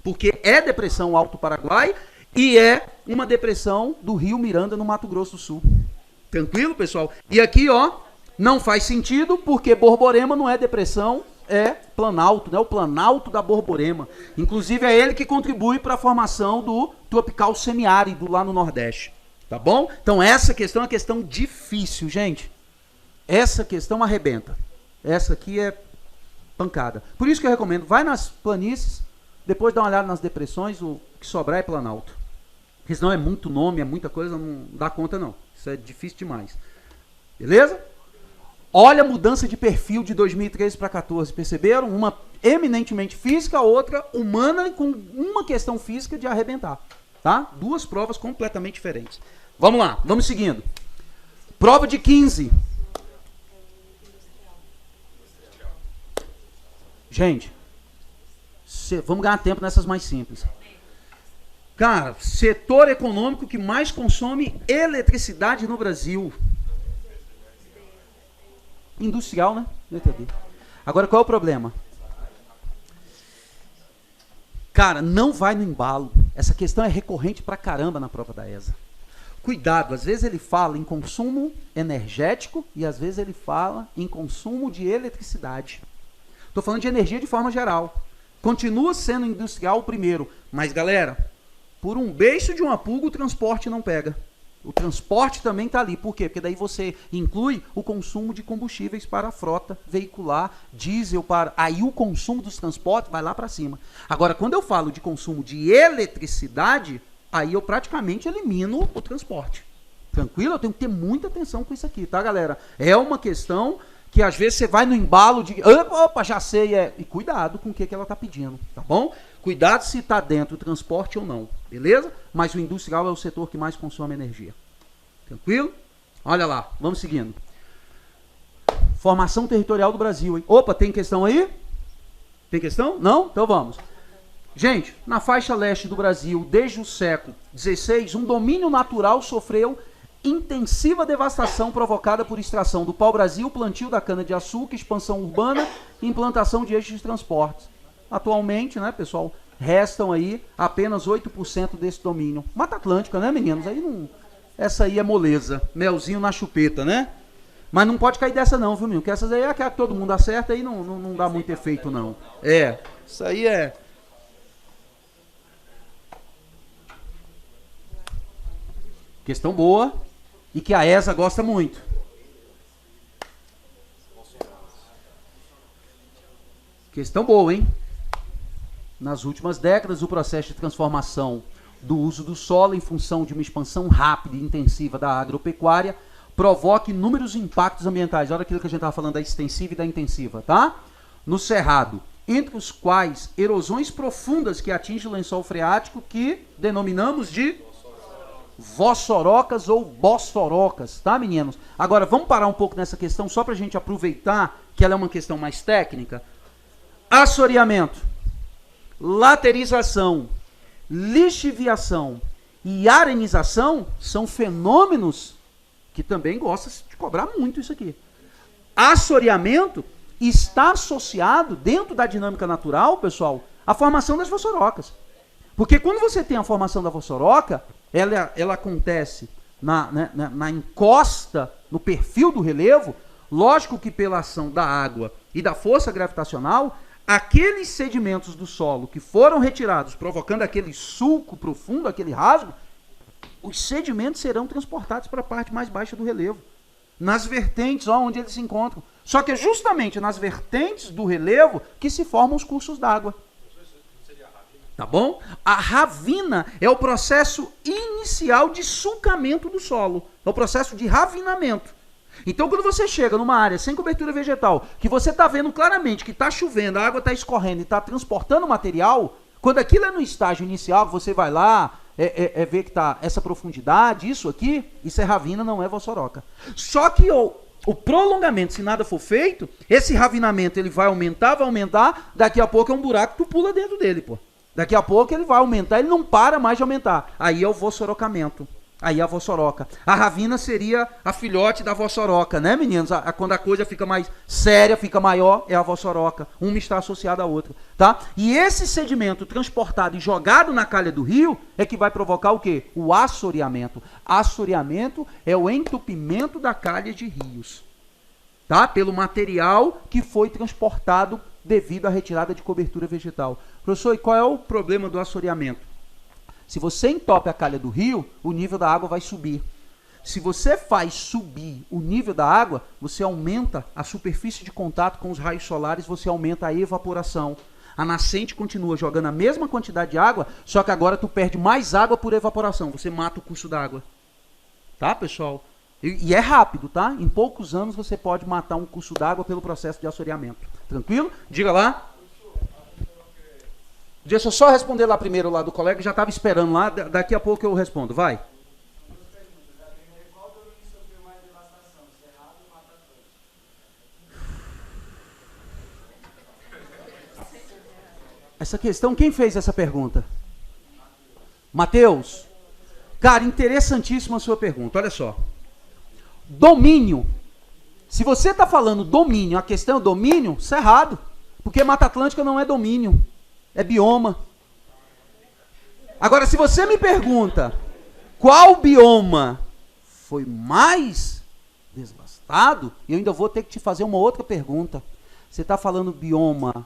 Porque é depressão Alto Paraguai e é uma depressão do Rio Miranda no Mato Grosso do Sul. Tranquilo, pessoal? E aqui, ó, Não faz sentido porque Borborema não é depressão, é planalto, né? O planalto da Borborema. Inclusive é ele que contribui para a formação do tropical semiárido lá no Nordeste. Tá bom? Então essa questão é uma questão difícil, gente. Essa questão arrebenta. Essa aqui é pancada. Por isso que eu recomendo, vai nas planícies, depois dá uma olhada nas depressões, o que sobrar é planalto. Porque senão é muito nome, é muita coisa, não dá conta não. Isso é difícil demais. Beleza? Olha a mudança de perfil de 2013 para 2014. Perceberam? Uma eminentemente física, a outra humana e com uma questão física de arrebentar. Tá? Duas provas completamente diferentes. Vamos lá, vamos seguindo. Prova de 15. Gente, vamos ganhar tempo nessas mais simples. Cara, setor econômico que mais consome eletricidade no Brasil. Industrial, né? Agora, qual é o problema? Cara, não vai no embalo. Essa questão é recorrente pra caramba na prova da ESA. Cuidado, às vezes ele fala em consumo energético e às vezes ele fala em consumo de eletricidade. Estou falando de energia de forma geral. Continua sendo industrial o primeiro. Mas, galera, por um beiço de uma pulga o transporte não pega. O transporte também está ali. Por quê? Porque daí você inclui o consumo de combustíveis para a frota veicular, diesel para... Aí o consumo dos transportes vai lá para cima. Agora, quando eu falo de consumo de eletricidade, aí eu praticamente elimino o transporte. Tranquilo? Eu tenho que ter muita atenção com isso aqui, tá, galera? É uma questão que às vezes você vai no embalo de... Opa, já sei. E cuidado com o que ela está pedindo, tá bom? Cuidado se está dentro do transporte ou não, beleza? Mas o industrial é o setor que mais consome energia. Tranquilo? Olha lá, vamos seguindo. Formação territorial do Brasil, hein? Opa, tem questão aí? Tem questão? Não? Então vamos. Gente, na faixa leste do Brasil, desde o século XVI, um domínio natural sofreu intensiva devastação provocada por extração do pau-brasil, plantio da cana-de-açúcar, expansão urbana e implantação de eixos de transportes. Atualmente, né, pessoal, restam aí apenas 8% desse domínio. Mata Atlântica, né, meninos? Aí não... Essa aí é moleza. Melzinho na chupeta, né? Mas não pode cair dessa não, viu, menino? Porque essas aí é aquela que todo mundo acerta e não dá muito efeito, não. É, isso aí é... Questão boa e que a ESA gosta muito. Questão boa, hein? Nas últimas décadas, o processo de transformação do uso do solo em função de uma expansão rápida e intensiva da agropecuária provoca inúmeros impactos ambientais. Olha aquilo que a gente estava falando da extensiva e da intensiva, tá? No Cerrado, entre os quais erosões profundas que atingem o lençol freático que denominamos de vossorocas ou bossorocas, tá, meninos? Agora, vamos parar um pouco nessa questão só para a gente aproveitar que ela é uma questão mais técnica. Assoreamento, laterização, lixiviação e arenização são fenômenos que também gostam de cobrar muito isso aqui. Assoreamento está associado, dentro da dinâmica natural, pessoal, à formação das vossorocas. Porque quando você tem a formação da vossoroca, ela acontece na encosta, no perfil do relevo, lógico que pela ação da água e da força gravitacional, aqueles sedimentos do solo que foram retirados, provocando aquele sulco profundo, aquele rasgo, os sedimentos serão transportados para a parte mais baixa do relevo, nas vertentes onde eles se encontram. Só que é justamente nas vertentes do relevo que se formam os cursos d'água. Tá bom? A ravina é o processo inicial de sulcamento do solo. É o processo de ravinamento. Então, quando você chega numa área sem cobertura vegetal, que você está vendo claramente que está chovendo, a água está escorrendo e está transportando material, quando aquilo é no estágio inicial, você vai lá, ver que está essa profundidade, isso é ravina, não é vossoroca. Só que o prolongamento, se nada for feito, esse ravinamento ele vai aumentar, daqui a pouco é um buraco que tu pula dentro dele, pô. Daqui a pouco ele vai aumentar, ele não para mais de aumentar. Aí é o vossorocamento. Aí é a vossoroca. A ravina seria a filhote da vossoroca, né, meninos? Quando a coisa fica mais séria, fica maior, é a vossoroca. Uma está associada à outra, tá? E esse sedimento transportado e jogado na calha do rio é que vai provocar o quê? O assoreamento. Assoreamento é o entupimento da calha de rios. tá? Pelo material que foi transportado devido à retirada de cobertura vegetal. Professor, e qual é o problema do assoreamento? Se você entope a calha do rio, o nível da água vai subir. Se você faz subir o nível da água, você aumenta a superfície de contato com os raios solares, você aumenta a evaporação. A nascente continua jogando a mesma quantidade de água, só que agora tu perde mais água por evaporação. Você mata o curso d'água. Tá, pessoal? E é rápido, tá? Em poucos anos você pode matar um curso d'água pelo processo de assoreamento. Tranquilo? Diga lá. Deixa eu só responder lá primeiro, lá do colega, já estava esperando lá, daqui a pouco eu respondo. Vai. Essa questão, quem fez essa pergunta? Mateus. Cara, interessantíssima a sua pergunta. Olha só. Domínio. Se você está falando domínio, a questão é domínio, Cerrado. Porque Mata Atlântica não é domínio, é bioma. Agora, se você me pergunta qual bioma foi mais devastado, eu ainda vou ter que te fazer uma outra pergunta. Você está falando bioma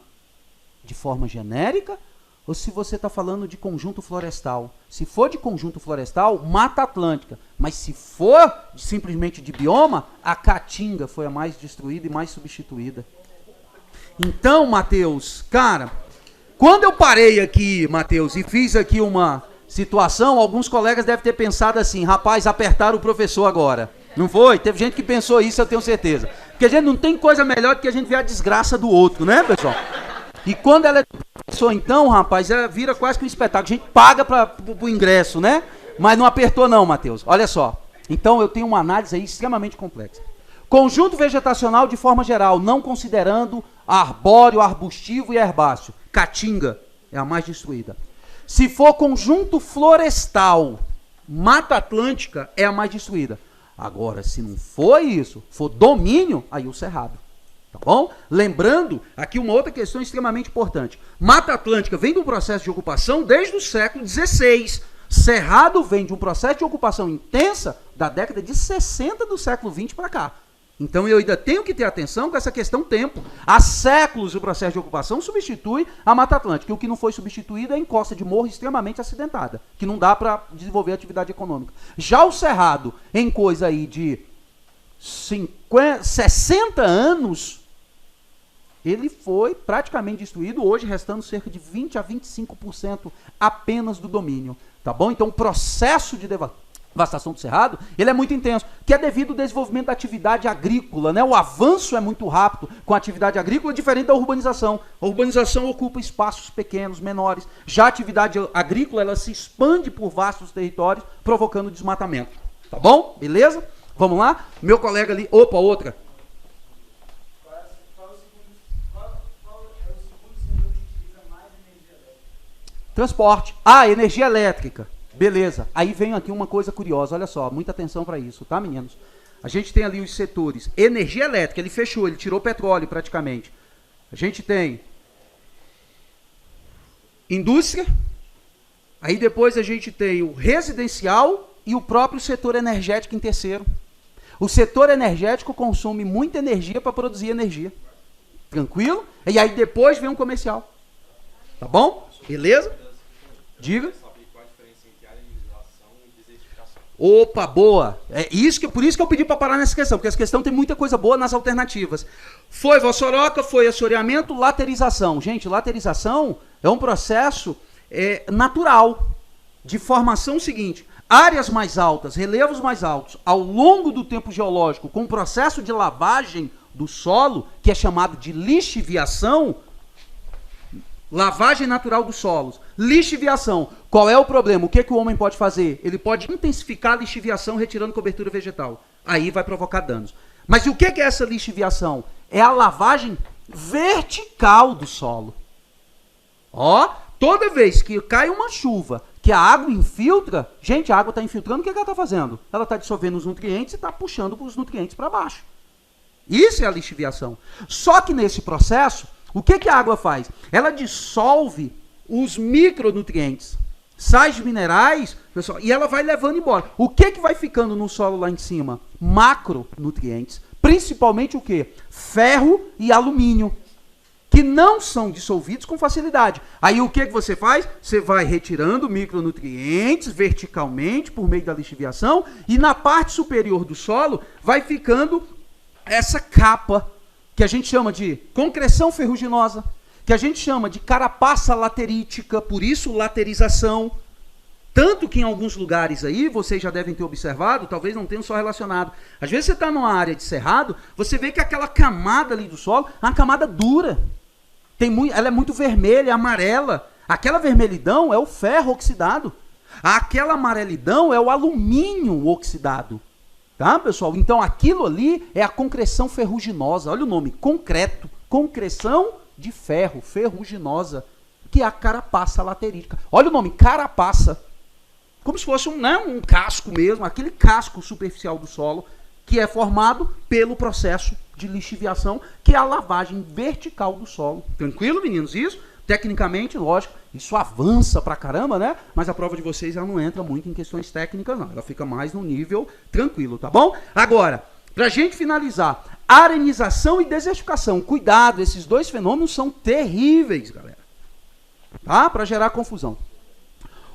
de forma genérica ou se você está falando de conjunto florestal? Se for de conjunto florestal, Mata Atlântica. Mas se for simplesmente de bioma, a Caatinga foi a mais destruída e mais substituída. Então, Mateus, cara, quando eu parei aqui, Mateus, e fiz aqui uma situação, alguns colegas devem ter pensado assim, rapaz, apertaram o professor agora. Não foi? Teve gente que pensou isso, eu tenho certeza. Porque a gente não tem coisa melhor do que a gente ver a desgraça do outro, né, pessoal? E quando ela é professor, então, rapaz, ela vira quase que um espetáculo. A gente paga pro ingresso, né? Mas não apertou não, Mateus. Olha só. Então, eu tenho uma análise aí extremamente complexa. Conjunto vegetacional de forma geral, não considerando arbóreo, arbustivo e herbáceo. Caatinga é a mais destruída. Se for conjunto florestal, Mata Atlântica é a mais destruída. Agora, se não for isso, for domínio, aí o Cerrado. Tá bom? Lembrando, aqui uma outra questão extremamente importante. Mata Atlântica vem de um processo de ocupação desde o século XVI. Cerrado vem de um processo de ocupação intensa da década de 60 do século XX para cá. Então eu ainda tenho que ter atenção com essa questão tempo. Há séculos o processo de ocupação substitui a Mata Atlântica. E o que não foi substituído é a encosta de morro extremamente acidentada, que não dá para desenvolver atividade econômica. Já o Cerrado, em coisa aí de 60 anos, ele foi praticamente destruído, hoje restando cerca de 20 a 25% apenas do domínio. Tá bom? Então o processo de devastação do Cerrado, ele é muito intenso, que é devido ao desenvolvimento da atividade agrícola, né? O avanço é muito rápido com a atividade agrícola, diferente da urbanização. A urbanização ocupa espaços pequenos, menores. Já a atividade agrícola, ela se expande por vastos territórios, provocando desmatamento. Tá bom? Beleza? Vamos lá? Meu colega ali... Opa, outra. Transporte. Ah, energia elétrica. Beleza. Aí vem aqui uma coisa curiosa. Olha só, muita atenção para isso, tá, meninos? A gente tem ali os setores. Energia elétrica, ele fechou, ele tirou petróleo praticamente. A gente tem indústria. Aí depois a gente tem o residencial e o próprio setor energético em terceiro. O setor energético consome muita energia para produzir energia. Tranquilo? E aí depois vem um comercial. Tá bom? Beleza? Diga. Opa, boa. É isso que, por isso que eu pedi para parar nessa questão, porque essa questão tem muita coisa boa nas alternativas. Foi vossoroca, foi assoreamento, laterização. Gente, laterização é um processo natural de formação seguinte. Áreas mais altas, relevos mais altos, ao longo do tempo geológico, com o processo de lavagem do solo, que é chamado de lixiviação, lavagem natural dos solos. Lixiviação. Qual é o problema? O que o homem pode fazer? Ele pode intensificar a lixiviação retirando cobertura vegetal. Aí vai provocar danos. Mas e o que é essa lixiviação? É a lavagem vertical do solo. Ó, toda vez que cai uma chuva, que a água infiltra, gente, a água está infiltrando, o que ela está fazendo? Ela está dissolvendo os nutrientes e está puxando os nutrientes para baixo. Isso é a lixiviação. Só que nesse processo, o que a água faz? Ela dissolve os micronutrientes, sais minerais, pessoal, e ela vai levando embora. O que vai ficando no solo lá em cima? Macronutrientes, Principalmente o quê? Ferro e alumínio, que não são dissolvidos com facilidade. Aí o que você faz? Você vai retirando micronutrientes verticalmente por meio da lixiviação e na parte superior do solo vai ficando essa capa que a gente chama de concreção ferruginosa, que a gente chama de carapaça laterítica, por isso laterização. Tanto que em alguns lugares aí, vocês já devem ter observado, talvez não tenham só relacionado. Às vezes você está numa área de cerrado, você vê que aquela camada ali do solo é uma camada dura. Ela é muito vermelha, amarela. Aquela vermelhidão é o ferro oxidado. Aquela amarelidão é o alumínio oxidado. Tá, pessoal? Então aquilo ali é a concreção ferruginosa. Olha o nome, concreto. Concreção de ferro, ferruginosa, que é a carapaça laterítica. Olha o nome, carapaça. Como se fosse um casco mesmo, aquele casco superficial do solo, que é formado pelo processo de lixiviação, que é a lavagem vertical do solo. Tranquilo, meninos? Isso, tecnicamente, lógico, isso avança pra caramba, né? Mas a prova de vocês ela não entra muito em questões técnicas, não. Ela fica mais no nível tranquilo, tá bom? Agora, pra gente finalizar, arenização e desertificação. Cuidado, esses dois fenômenos são terríveis, galera. Tá? Pra gerar confusão.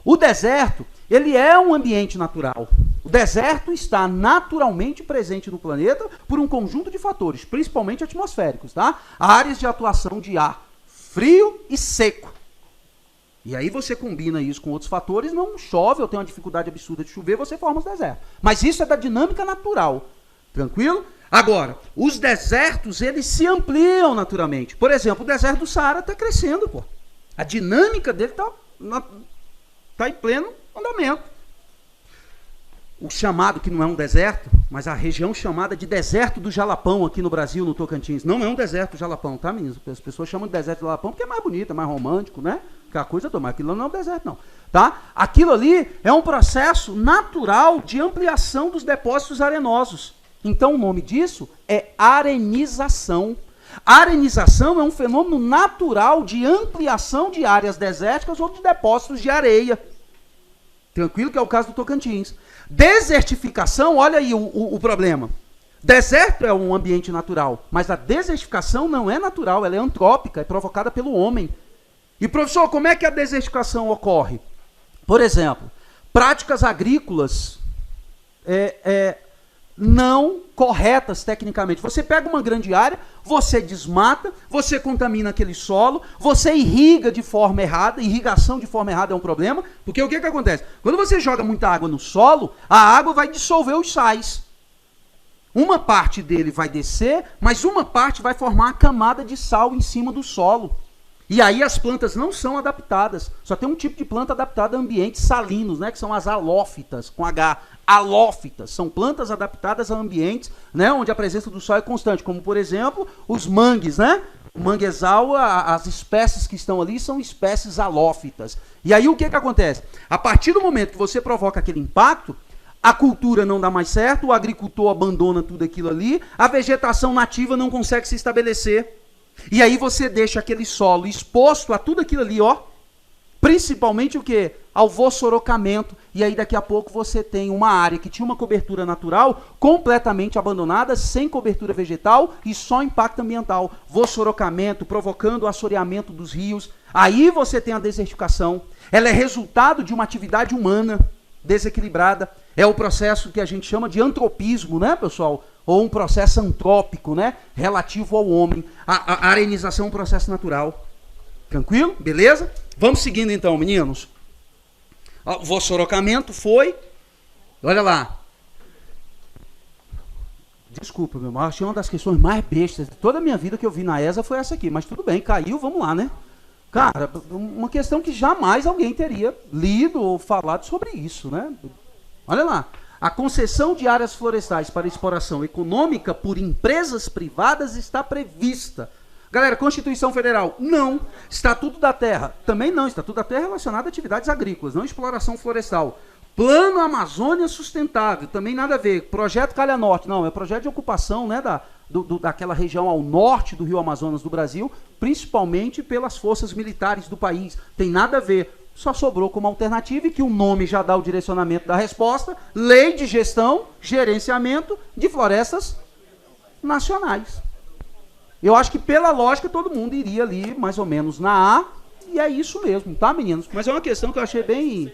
O deserto, ele é um ambiente natural. O deserto está naturalmente presente no planeta por um conjunto de fatores, principalmente atmosféricos, tá? Áreas de atuação de ar frio e seco. E aí você combina isso com outros fatores, não chove, ou tem uma dificuldade absurda de chover, você forma os desertos. Mas isso é da dinâmica natural. Tranquilo? Agora, os desertos, eles se ampliam naturalmente. Por exemplo, o deserto do Saara está crescendo, pô. A dinâmica dele está em pleno andamento. O chamado, que não é um deserto, mas a região chamada de deserto do Jalapão aqui no Brasil, no Tocantins. Não é um deserto do Jalapão, tá, meninos? As pessoas chamam de deserto do Jalapão porque é mais bonito, é mais romântico, né? Aquela coisa toda, mas aquilo não é um deserto, não. Tá? Aquilo ali é um processo natural de ampliação dos depósitos arenosos. Então o nome disso é arenização. Arenização é um fenômeno natural de ampliação de áreas desérticas ou de depósitos de areia. Tranquilo, que é o caso do Tocantins. Desertificação, olha aí o problema. Deserto é um ambiente natural, mas a desertificação não é natural, ela é antrópica, é provocada pelo homem. E professor, como é que a desertificação ocorre? Por exemplo, práticas agrícolas não corretas tecnicamente. Você pega uma grande área, você desmata, você contamina aquele solo, você irriga de forma errada, irrigação de forma errada é um problema, porque o que acontece? Quando você joga muita água no solo, a água vai dissolver os sais. Uma parte dele vai descer, mas uma parte vai formar a camada de sal em cima do solo. E aí as plantas não são adaptadas. Só tem um tipo de planta adaptada a ambientes salinos, né, que são as halófitas, com H. Halófitas são plantas adaptadas a ambientes, né, onde a presença do sol é constante, como por exemplo os mangues, né? O manguezal, as espécies que estão ali são espécies halófitas. E aí o que acontece? A partir do momento que você provoca aquele impacto, a cultura não dá mais certo, o agricultor abandona tudo aquilo ali, a vegetação nativa não consegue se estabelecer. E aí você deixa aquele solo exposto a tudo aquilo ali, ó. Principalmente o quê? Ao vossorocamento. E aí daqui a pouco você tem uma área que tinha uma cobertura natural completamente abandonada, sem cobertura vegetal e só impacto ambiental. Vossorocamento, provocando o assoreamento dos rios. Aí você tem a desertificação. Ela é resultado de uma atividade humana desequilibrada. É o processo que a gente chama de antropismo, né, pessoal? Ou um processo antrópico, né? Relativo ao homem. A arenização é um processo natural. Tranquilo? Beleza? Vamos seguindo então, meninos. O vossorocamento foi... Olha lá. Desculpa, meu irmão. Achei uma das questões mais bestas de toda a minha vida que eu vi na ESA foi essa aqui. Mas tudo bem, caiu, vamos lá, né? Cara, uma questão que jamais alguém teria lido ou falado sobre isso, né? Olha lá. A concessão de áreas florestais para exploração econômica por empresas privadas está prevista. Galera, Constituição Federal, não. Estatuto da Terra, também não. Estatuto da Terra é relacionado a atividades agrícolas, não exploração florestal. Plano Amazônia Sustentável, também nada a ver. Projeto Calha Norte, não, é projeto de ocupação, né, daquela região ao norte do Rio Amazonas do Brasil, principalmente pelas forças militares do país. Tem nada a ver. Só sobrou como alternativa, e que o nome já dá o direcionamento da resposta, Lei de Gestão, Gerenciamento de Florestas nacionais. Eu acho que pela lógica todo mundo iria ali mais ou menos na A, e é isso mesmo, tá, meninos? Mas é uma questão que eu achei bem...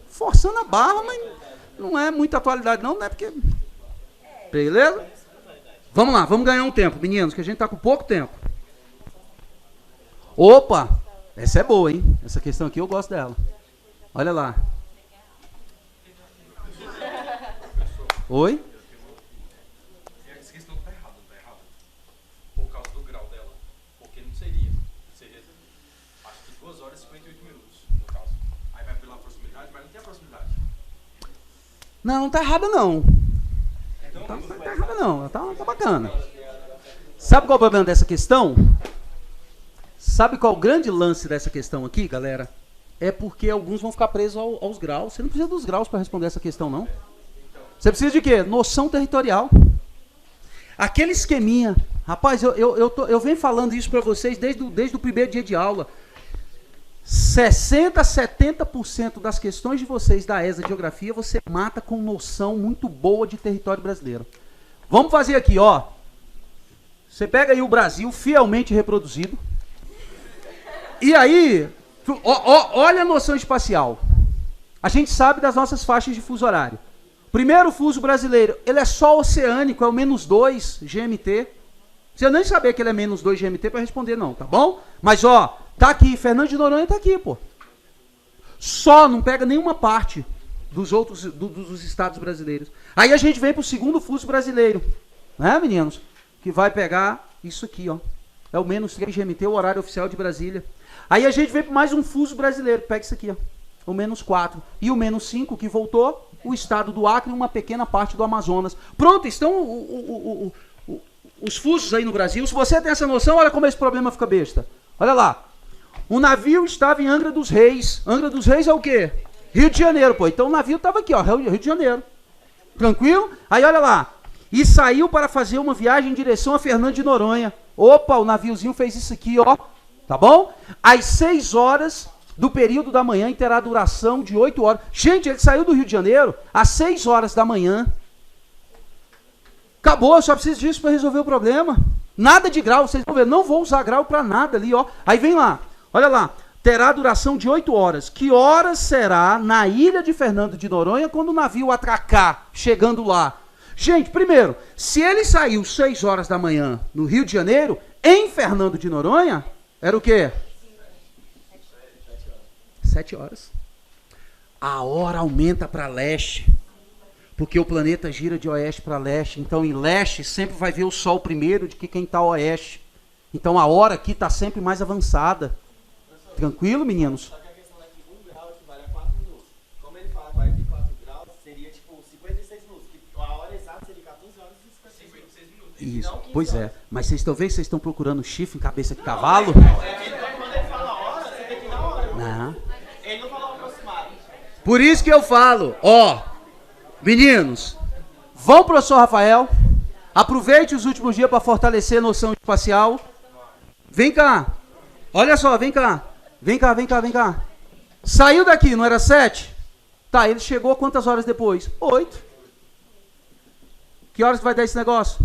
forçando a barra, mas não é muita atualidade não, né? Porque... Beleza? Vamos lá, vamos ganhar um tempo, meninos, que a gente tá com pouco tempo. Opa! Essa é boa, hein? Essa questão aqui eu gosto dela. Olha lá. Oi? Essa questão tá errada, por causa do grau dela. Porque não seria. Seria, acho que 2 horas e 58 minutos, no caso. Aí vai pela proximidade, mas não tem a proximidade. Não, não tá errada não. Não tá errada não, tá bacana. Sabe qual é o problema dessa questão? Sabe qual é o grande lance dessa questão aqui, galera? É porque alguns vão ficar presos aos graus. Você não precisa dos graus para responder essa questão, não. Você precisa de quê? Noção territorial. Aquele esqueminha. Rapaz, eu venho falando isso para vocês desde o primeiro dia de aula. 60% a 70% das questões de vocês da ESA de Geografia você mata com noção muito boa de território brasileiro. Vamos fazer aqui, ó. Você pega aí o Brasil fielmente reproduzido. E aí, olha a noção espacial. A gente sabe das nossas faixas de fuso horário. Primeiro fuso brasileiro, ele é só oceânico, é o -2 GMT. Você nem saber que ele é -2 GMT para responder não, tá bom? Mas ó, tá aqui, Fernando de Noronha tá aqui, pô. Só não pega nenhuma parte dos outros dos estados brasileiros. Aí a gente vem pro segundo fuso brasileiro, né, meninos? Que vai pegar isso aqui, ó. É o -3 GMT, o horário oficial de Brasília. Aí a gente vem para mais um fuso brasileiro, pega isso aqui, ó. O -4 e o -5 que voltou, o estado do Acre e uma pequena parte do Amazonas. Pronto, estão os fusos aí no Brasil. Se você tem essa noção, olha como esse problema fica besta. Olha lá. O navio estava em Angra dos Reis. Angra dos Reis é o quê? Rio de Janeiro, pô. Então o navio estava aqui, ó, Rio de Janeiro. Tranquilo? Aí olha lá. E saiu para fazer uma viagem em direção a Fernando de Noronha. Opa, o naviozinho fez isso aqui, ó. Tá bom? Às 6 horas do período da manhã e terá duração de 8 horas. Gente, ele saiu do Rio de Janeiro às 6 horas da manhã. Acabou, eu só preciso disso para resolver o problema. Nada de grau, vocês vão ver, não vou usar grau para nada ali, ó. Aí vem lá, olha lá, terá duração de 8 horas. Que horas será na ilha de Fernando de Noronha quando o navio atracar, chegando lá? Gente, primeiro, se ele saiu 6 horas da manhã no Rio de Janeiro, em Fernando de Noronha, era o quê? 7 horas. A hora aumenta para leste, porque o planeta gira de oeste para leste. Então, em leste, sempre vai ver o sol primeiro de que quem está oeste. Então, a hora aqui está sempre mais avançada. Tranquilo, meninos? Só que a questão é que 1 grau equivale a 4 minutos. Como ele fala 44 graus, seria tipo 56 minutos. Que a hora exata seria 14 horas e 56 minutos. Isso, pois é. Mas vocês estão vendo que vocês estão procurando chifre em cabeça de cavalo? Quando ele fala a hora, você tem que ir na hora. Não. Ele não falou aproximado. Por isso que eu falo, ó, meninos, vão, professor Rafael, aproveite os últimos dias para fortalecer a noção espacial. Vem cá, olha só, vem cá. Saiu daqui, não era 7? Tá, ele chegou quantas horas depois? 8. Que horas que vai dar esse negócio?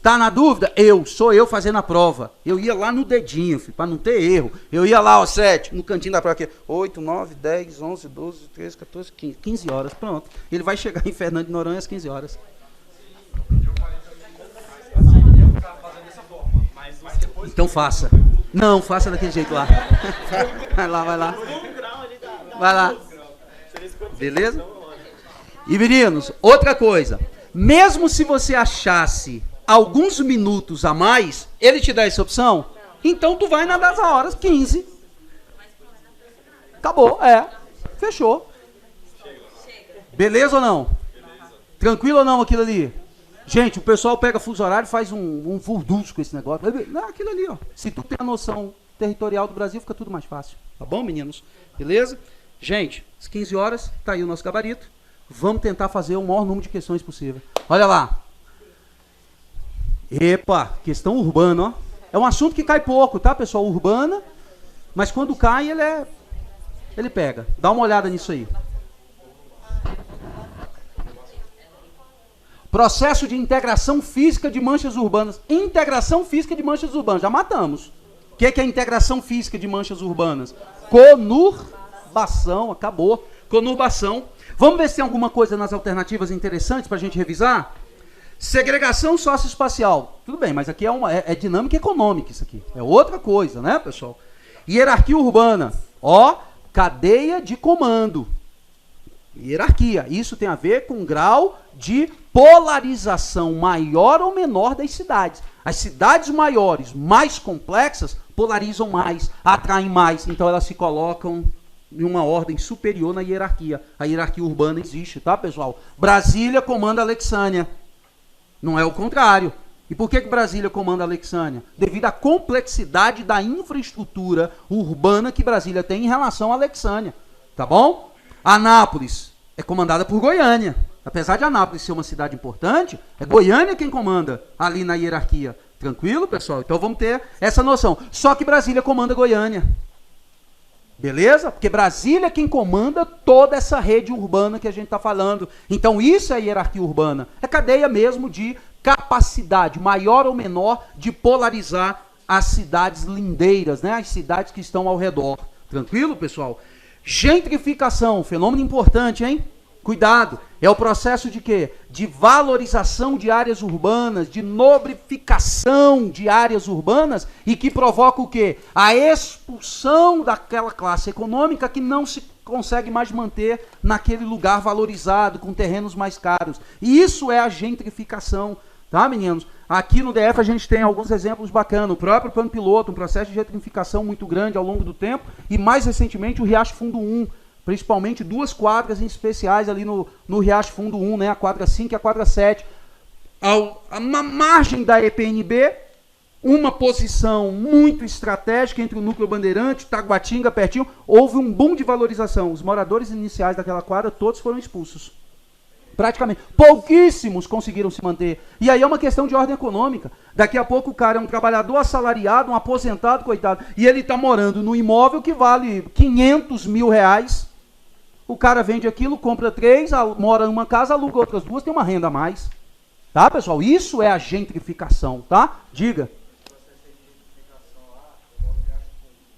Tá na dúvida? Sou eu fazendo a prova. Eu ia lá no dedinho, filho, para não ter erro. Eu ia lá, ó, 7, no cantinho da prova aqui. 8, 9, 10, 11, 12, 13, 14, 15. 15 horas, pronto. Ele vai chegar em Fernando de Noronha às 15 horas. Então faça. Não, faça daquele jeito lá. Vai lá. Vai lá. Beleza? E meninos, outra coisa. Mesmo se você achasse alguns minutos a mais, ele te dá essa opção? Então tu vai na das horas, 15. Acabou, fechou. Beleza ou não? Tranquilo ou não aquilo ali? Gente, o pessoal pega fuso horário e faz um furdunço com esse negócio. Não, aquilo ali, ó. Se tu tem a noção territorial do Brasil, fica tudo mais fácil. Tá bom, meninos? Beleza? Gente, às 15 horas, tá aí o nosso gabarito. Vamos tentar fazer o maior número de questões possível. Olha lá. Epa, questão urbana, ó. É um assunto que cai pouco, tá, pessoal? Urbana, mas quando cai, ele pega. Dá uma olhada nisso aí. Processo de integração física de manchas urbanas. Integração física de manchas urbanas. Já matamos. O que é integração física de manchas urbanas? Conurbação. Acabou. Conurbação. Vamos ver se tem alguma coisa nas alternativas interessantes para a gente revisar? Segregação socioespacial. Tudo bem, mas aqui é dinâmica econômica isso aqui. É outra coisa, né, pessoal? Hierarquia urbana. Ó, cadeia de comando. Hierarquia. Isso tem a ver com grau de polarização maior ou menor das cidades. As cidades maiores, mais complexas, polarizam mais, atraem mais. Então elas se colocam em uma ordem superior na hierarquia. A hierarquia urbana existe, tá, pessoal? Brasília comanda Alexânia. Não é o contrário. E por que Brasília comanda Alexânia? Devido à complexidade da infraestrutura urbana que Brasília tem em relação a Alexânia. Tá bom? Anápolis é comandada por Goiânia. Apesar de Anápolis ser uma cidade importante, é Goiânia quem comanda ali na hierarquia. Tranquilo, pessoal? Então vamos ter essa noção. Só que Brasília comanda Goiânia. Beleza? Porque Brasília é quem comanda toda essa rede urbana que a gente está falando. Então isso é hierarquia urbana. É cadeia mesmo de capacidade, maior ou menor, de polarizar as cidades lindeiras, né? As cidades que estão ao redor. Tranquilo, pessoal? Gentrificação, fenômeno importante, hein? Cuidado, é o processo de quê? De valorização de áreas urbanas, de nobrificação de áreas urbanas e que provoca o quê? A expulsão daquela classe econômica que não se consegue mais manter naquele lugar valorizado, com terrenos mais caros. E isso é a gentrificação, tá, meninos? Aqui no DF a gente tem alguns exemplos bacanas. O próprio Plano Piloto, um processo de gentrificação muito grande ao longo do tempo e mais recentemente o Riacho Fundo 1. Principalmente 2 quadras em especiais ali no Riacho Fundo 1, né? A quadra 5 e a quadra 7. Na margem da EPNB, uma posição muito estratégica entre o núcleo Bandeirante, Taguatinga, pertinho, houve um boom de valorização. Os moradores iniciais daquela quadra, todos foram expulsos. Praticamente. Pouquíssimos conseguiram se manter. E aí é uma questão de ordem econômica. Daqui a pouco o cara é um trabalhador assalariado, um aposentado, coitado, e ele está morando no imóvel que vale 500 mil reais. O cara vende aquilo, compra 3, mora em uma casa, aluga outras 2, tem uma renda a mais. Tá, pessoal? Isso é a gentrificação, tá? Diga.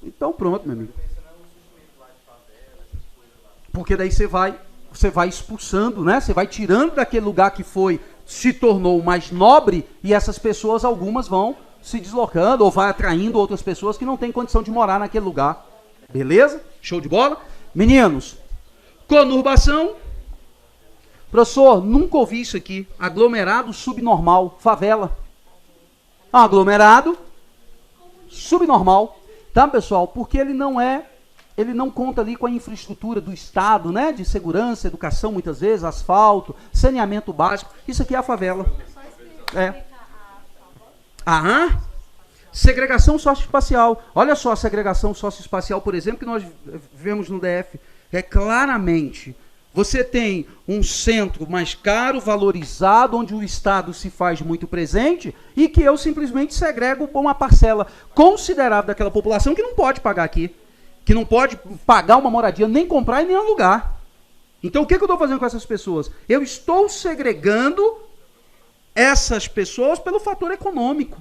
Então pronto, meu amigo. Porque daí você vai expulsando, né? Você vai tirando daquele lugar que se tornou mais nobre e essas pessoas, algumas vão se deslocando ou vai atraindo outras pessoas que não têm condição de morar naquele lugar. Beleza? Show de bola? Meninos, conurbação. Professor, nunca ouvi isso aqui. Aglomerado subnormal, favela. Aglomerado subnormal. Tá, pessoal? Porque ele não conta ali com a infraestrutura do Estado, né? De segurança, educação, muitas vezes, asfalto, saneamento básico. Isso aqui é a favela. É. Aham. Segregação socioespacial. Olha só a segregação socioespacial, por exemplo, que nós vemos no DF. É claramente, você tem um centro mais caro, valorizado, onde o Estado se faz muito presente e que eu simplesmente segrego uma parcela considerável daquela população que não pode pagar aqui. Que não pode pagar uma moradia, nem comprar e nem alugar. Então o que eu estou fazendo com essas pessoas? Eu estou segregando essas pessoas pelo fator econômico.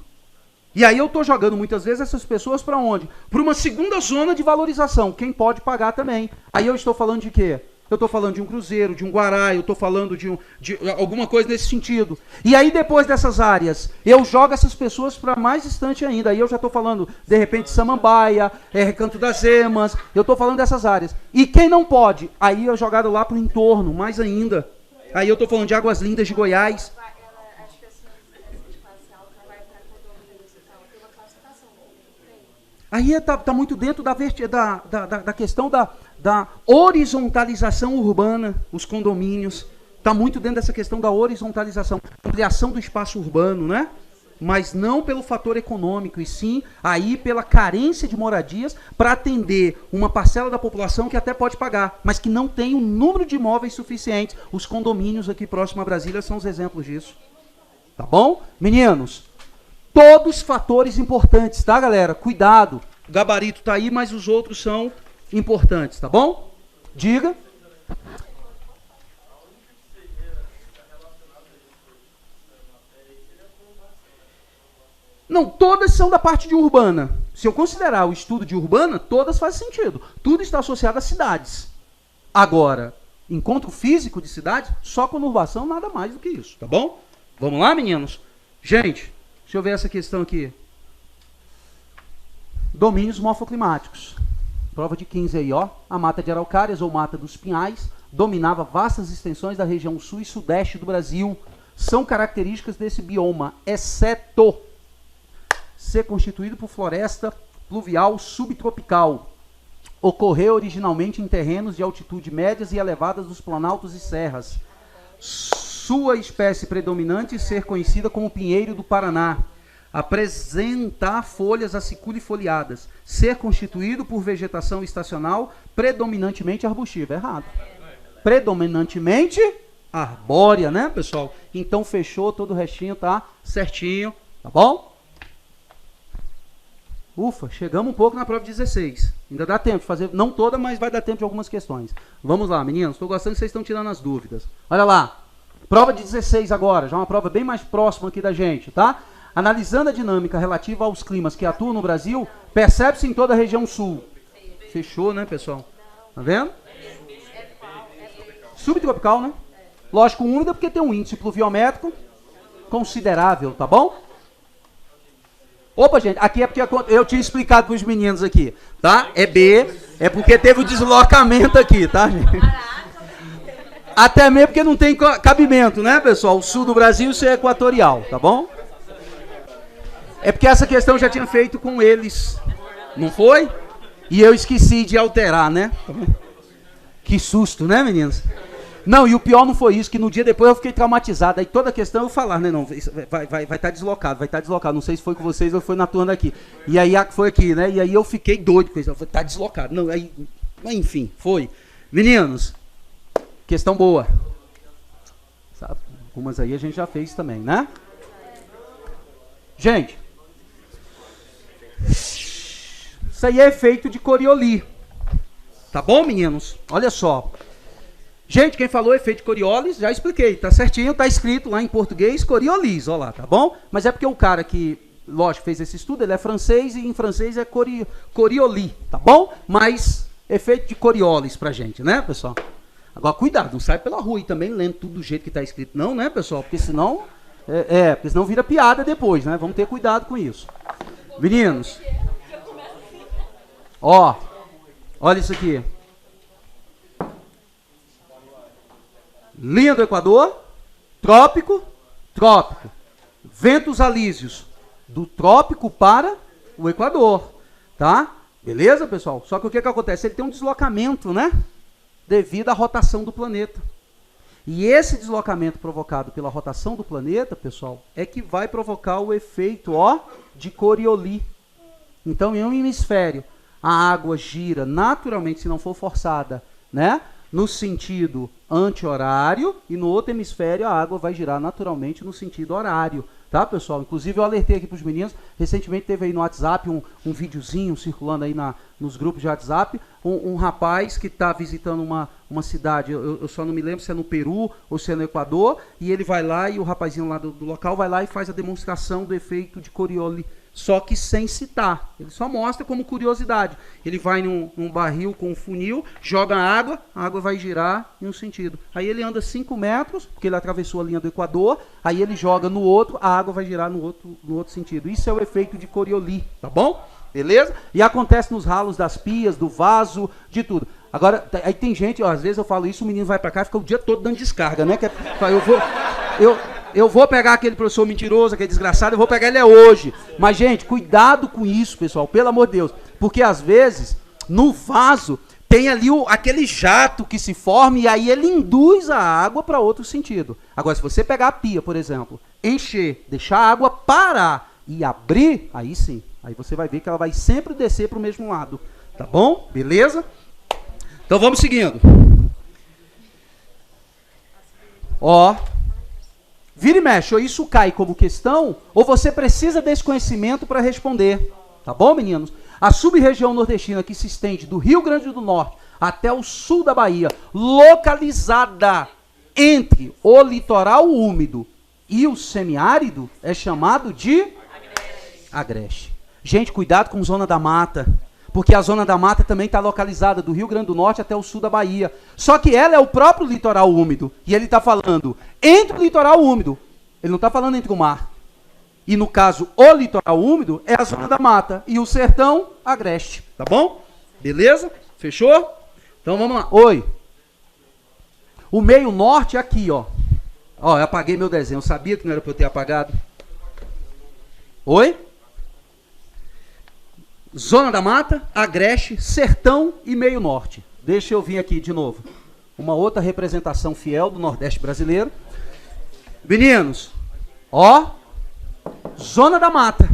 E aí eu estou jogando muitas vezes essas pessoas para onde? Para uma segunda zona de valorização. Quem pode pagar também. Aí eu estou falando de quê? Eu estou falando de um cruzeiro, de um guará, eu estou falando de alguma coisa nesse sentido. E aí depois dessas áreas, eu jogo essas pessoas para mais distante ainda. Aí eu já estou falando, de repente, Samambaia, Recanto das Emas, eu estou falando dessas áreas. E quem não pode? Aí eu jogado lá para o entorno, mais ainda. Aí eu estou falando de Águas Lindas de Goiás. As pessoas de classe alta vai para condomínios e tal, tem uma classificação, não tem? Aí está muito dentro da questão da horizontalização urbana, os condomínios. Está muito dentro dessa questão da horizontalização, ampliação do espaço urbano, né? Mas não pelo fator econômico, e sim aí pela carência de moradias para atender uma parcela da população que até pode pagar, mas que não tem um número de imóveis suficientes. Os condomínios aqui próximo a Brasília são os exemplos disso. Tá bom? Meninos, todos fatores importantes, tá, galera? Cuidado. O gabarito tá aí, mas os outros são importantes, tá bom? Diga. Não, todas são da parte de urbana. Se eu considerar o estudo de urbana, todas fazem sentido. Tudo está associado a cidades. Agora, encontro físico de cidades, só conurbação, nada mais do que isso, tá bom? Vamos lá, meninos? Gente, deixa eu ver essa questão aqui. Domínios morfoclimáticos. Prova de 15 aí, ó. A mata de araucárias ou mata dos pinhais dominava vastas extensões da região sul e sudeste do Brasil. São características desse bioma, exceto ser constituído por floresta pluvial subtropical. Ocorreu originalmente em terrenos de altitude médias e elevadas dos planaltos e serras. Sua espécie predominante ser conhecida como pinheiro do Paraná. Apresentar folhas aciculifoliadas. Ser constituído por vegetação estacional predominantemente arbustiva. Errado. Predominantemente arbórea, né, pessoal? Então fechou, todo o restinho tá certinho, tá bom? Ufa, chegamos um pouco na prova 16. Ainda dá tempo de fazer, não toda, mas vai dar tempo de algumas questões. Vamos lá, meninos, estou gostando que vocês estão tirando as dúvidas. Olha lá, prova de 16 agora, já uma prova bem mais próxima aqui da gente, tá? Analisando a dinâmica relativa aos climas que atuam no Brasil, percebe-se em toda a região sul. Fechou, né, pessoal? Tá vendo? Subtropical, né? Lógico, úmida porque tem um índice pluviométrico considerável, tá bom? Opa, gente, aqui é porque eu tinha explicado para os meninos aqui, tá? É B, é porque teve o deslocamento aqui, tá, gente? Até mesmo porque não tem cabimento, né, pessoal? O sul do Brasil, isso é equatorial, tá bom? É porque essa questão eu já tinha feito com eles, não foi? E eu esqueci de alterar, né? Que susto, né, meninos? Não, e o pior não foi isso, que no dia depois eu fiquei traumatizado. Aí toda a questão eu falar, né? Não, vai estar deslocado, vai estar deslocado. Não sei se foi com vocês ou foi na turma daqui. E aí foi aqui, né? E aí eu fiquei doido com isso. Eu falei, tá deslocado. Não, aí, enfim, foi. Meninos, questão boa. Sabe? Algumas aí a gente já fez também, né? Gente, isso aí é efeito de Coriolis. Tá bom, meninos? Olha só. Gente, quem falou efeito de Coriolis, já expliquei, tá certinho, tá escrito lá em português Coriolis, ó lá, tá bom? Mas é porque o cara que, lógico, fez esse estudo, ele é francês e em francês é Coriolis, tá bom? Mas efeito de Coriolis pra gente, né, pessoal? Agora, cuidado, não sai pela rua e também lendo tudo do jeito que tá escrito, não, né, pessoal? Porque senão, porque senão vira piada depois, né? Vamos ter cuidado com isso. Meninos, ó, olha isso aqui. Linha do Equador, trópico, trópico. Ventos alísios, do trópico para o Equador, tá? Beleza, pessoal? Só que o que acontece? Ele tem um deslocamento, né? Devido à rotação do planeta. E esse deslocamento provocado pela rotação do planeta, pessoal, é que vai provocar o efeito, ó, de Coriolis. Então, em um hemisfério, a água gira naturalmente, se não for forçada, né? No sentido anti-horário, e no outro hemisfério a água vai girar naturalmente no sentido horário, tá, pessoal? Inclusive eu alertei aqui para os meninos, recentemente teve aí no WhatsApp um videozinho circulando aí nos grupos de WhatsApp, um rapaz que está visitando uma cidade, eu só não me lembro se é no Peru ou se é no Equador, e ele vai lá e o rapazinho lá do local vai lá e faz a demonstração do efeito de Coriolis, só que sem citar. Ele só mostra como curiosidade. Ele vai num barril com um funil, joga a água vai girar em um sentido. Aí ele anda 5 metros, porque ele atravessou a linha do Equador, aí ele joga no outro, a água vai girar no outro sentido. Isso é o efeito de Coriolis, tá bom? Beleza? E acontece nos ralos das pias, do vaso, de tudo. Agora, aí tem gente, ó, às vezes eu falo isso, o menino vai pra cá e fica o dia todo dando descarga, né? Eu vou pegar aquele professor mentiroso, aquele desgraçado, eu vou pegar ele hoje. Mas, gente, cuidado com isso, pessoal, pelo amor de Deus. Porque, às vezes, no vaso, tem ali aquele jato que se forma e aí ele induz a água para outro sentido. Agora, se você pegar a pia, por exemplo, encher, deixar a água parar e abrir, aí sim. Aí você vai ver que ela vai sempre descer para o mesmo lado. Tá bom? Beleza? Então, vamos seguindo. Ó. Vira e mexe, ou isso cai como questão, ou você precisa desse conhecimento para responder. Tá bom, meninos? A sub-região nordestina que se estende do Rio Grande do Norte até o sul da Bahia, localizada entre o litoral úmido e o semiárido, é chamado de agreste. Gente, cuidado com zona da mata, porque a zona da mata também está localizada do Rio Grande do Norte até o sul da Bahia. Só que ela é o próprio litoral úmido. E ele está falando entre o litoral úmido. Ele não está falando entre o mar. E no caso, o litoral úmido é a zona da mata. E o sertão, agreste. Tá bom? Beleza? Fechou? Então vamos lá. Oi. O meio norte é aqui, ó. Ó, eu apaguei meu desenho. Eu sabia que não era para eu ter apagado. Oi? Zona da mata, agreste, sertão e meio norte. Deixa eu vir aqui de novo. Uma outra representação fiel do Nordeste brasileiro. Meninos, ó, zona da mata,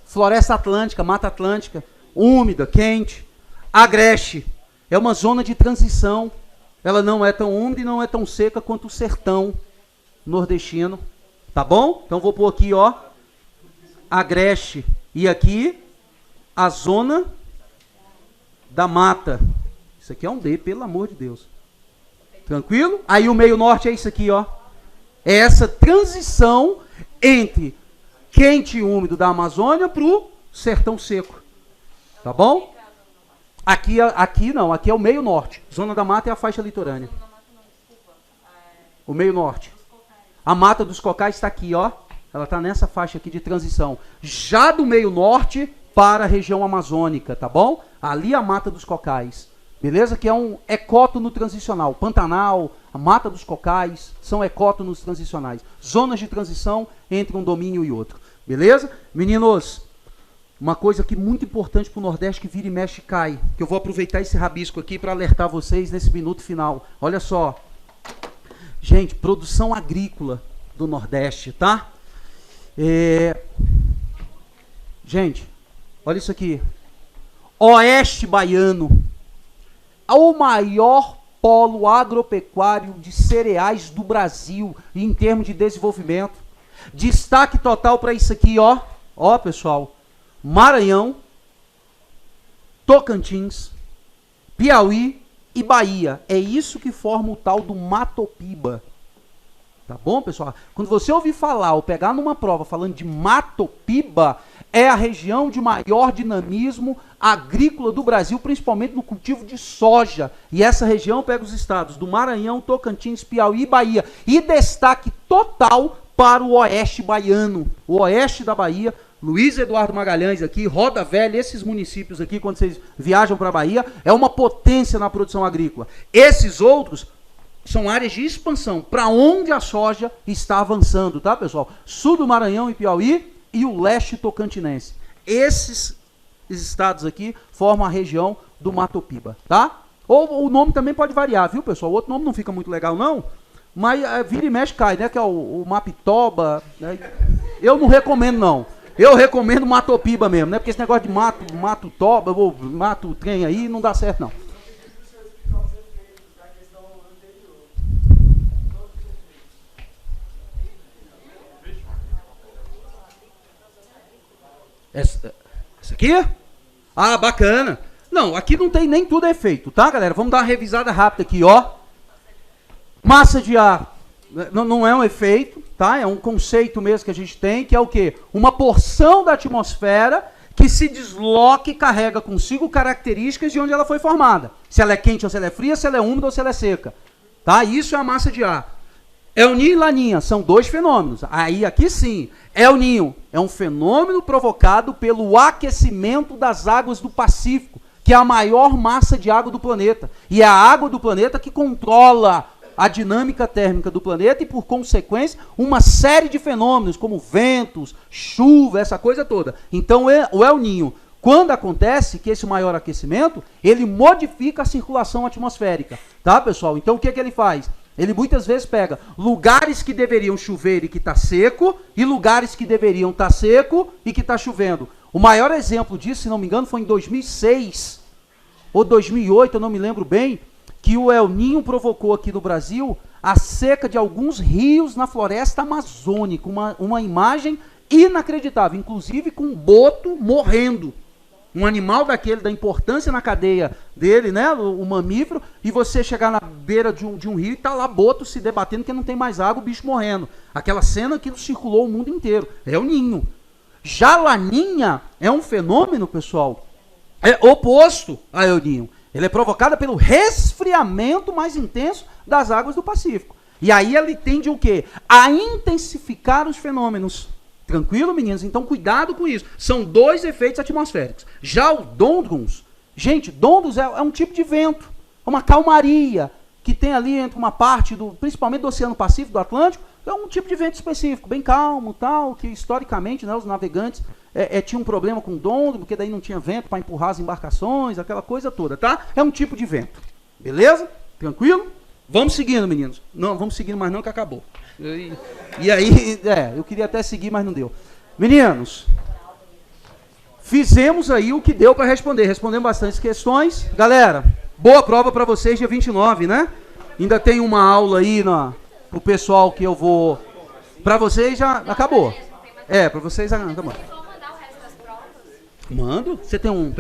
floresta atlântica, mata atlântica, úmida, quente, agreste. É uma zona de transição. Ela não é tão úmida e não é tão seca quanto o sertão nordestino. Tá bom? Então vou pôr aqui, ó, agreste. E aqui, a zona da mata. Isso aqui é um D, pelo amor de Deus. Tranquilo? Aí o meio norte é isso aqui, ó. É essa transição entre quente e úmido da Amazônia para o sertão seco. Tá bom? Aqui não, aqui é o meio norte. Zona da mata é a faixa litorânea. O meio norte. A mata dos cocais está aqui, ó. Ela está nessa faixa aqui de transição. Já do meio norte para a região amazônica, tá bom? Ali a mata dos cocais. Beleza? Que é um ecótono transicional. Pantanal, a mata dos cocais, são ecótonos transicionais. Zonas de transição entre um domínio e outro. Beleza? Meninos, uma coisa aqui muito importante para o Nordeste que vira e mexe e cai. Que eu vou aproveitar esse rabisco aqui para alertar vocês nesse minuto final. Olha só. Gente, produção agrícola do Nordeste, tá? Gente, olha isso aqui. Oeste baiano. O maior polo agropecuário de cereais do Brasil em termos de desenvolvimento. Destaque total para isso aqui, ó. Ó, pessoal. Maranhão, Tocantins, Piauí e Bahia. É isso que forma o tal do Matopiba. Tá bom, pessoal? Quando você ouvir falar ou pegar numa prova falando de Matopiba, é a região de maior dinamismo agrícola do Brasil, principalmente no cultivo de soja. E essa região pega os estados do Maranhão, Tocantins, Piauí e Bahia. E destaque total para o oeste baiano. O oeste da Bahia, Luiz Eduardo Magalhães aqui, Roda Velha, esses municípios aqui, quando vocês viajam para a Bahia, é uma potência na produção agrícola. Esses outros são áreas de expansão, para onde a soja está avançando, tá, pessoal? Sul do Maranhão e Piauí e o leste tocantinense. Esses estados aqui formam a região do Matopiba, tá? Ou o nome também pode variar, viu, pessoal? O outro nome não fica muito legal, não, mas vira e mexe cai, né? Que é o Mapitoba, né? Eu não recomendo, não. Eu recomendo Matopiba mesmo, né? Porque esse negócio de mato toba, ou mato trem aí, não dá certo, não. Essa aqui? Ah, bacana. Não, aqui não tem nem tudo efeito, tá, galera? Vamos dar uma revisada rápida aqui, ó. Massa de ar não é um efeito, tá? É um conceito mesmo que a gente tem, que é o quê? Uma porção da atmosfera que se desloca e carrega consigo características de onde ela foi formada. Se ela é quente ou se ela é fria, se ela é úmida ou se ela é seca. Tá? Isso é a massa de ar. El Niño e Laninha são dois fenômenos. Aí, aqui sim, El Niño é um fenômeno provocado pelo aquecimento das águas do Pacífico, que é a maior massa de água do planeta. E é a água do planeta que controla a dinâmica térmica do planeta e, por consequência, uma série de fenômenos, como ventos, chuva, essa coisa toda. Então, o El Niño, quando acontece que esse maior aquecimento, ele modifica a circulação atmosférica. Tá, pessoal? Então, o que ele faz? Ele muitas vezes pega lugares que deveriam chover e que está seco, e lugares que deveriam estar seco e que está chovendo. O maior exemplo disso, se não me engano, foi em 2006 ou 2008, eu não me lembro bem, que o El Niño provocou aqui no Brasil a seca de alguns rios na floresta amazônica. Uma imagem inacreditável, inclusive com um boto morrendo. Um animal daquele, da importância na cadeia dele, né, o mamífero, e você chegar na beira de um rio e tá lá boto se debatendo que não tem mais água, o bicho morrendo. Aquela cena que circulou o mundo inteiro. É o Ninho. Já Laninha é um fenômeno, pessoal, oposto a El Niño. Ele é provocado pelo resfriamento mais intenso das águas do Pacífico. E aí ele tende o quê? A intensificar os fenômenos. Tranquilo, meninos? Então, cuidado com isso. São 2 efeitos atmosféricos. Já o Doldrums, gente, Doldrums é um tipo de vento, uma calmaria que tem ali entre uma parte, principalmente do Oceano Pacífico, do Atlântico, é um tipo de vento específico, bem calmo, tal, que historicamente, né, os navegantes tinham um problema com o Doldrums, porque daí não tinha vento para empurrar as embarcações, aquela coisa toda, tá? É um tipo de vento. Beleza? Tranquilo? Vamos seguindo, meninos. Não, vamos seguindo, mas não, que acabou. E aí, eu queria até seguir, mas não deu. Meninos, fizemos aí o que deu para responder. Respondemos bastantes questões. Galera, boa prova para vocês dia 29, né? Ainda tem uma aula aí pro pessoal que eu vou... Para vocês já acabou. Para vocês já acabou. Vou mandar o resto das provas. Mando. Você tem um...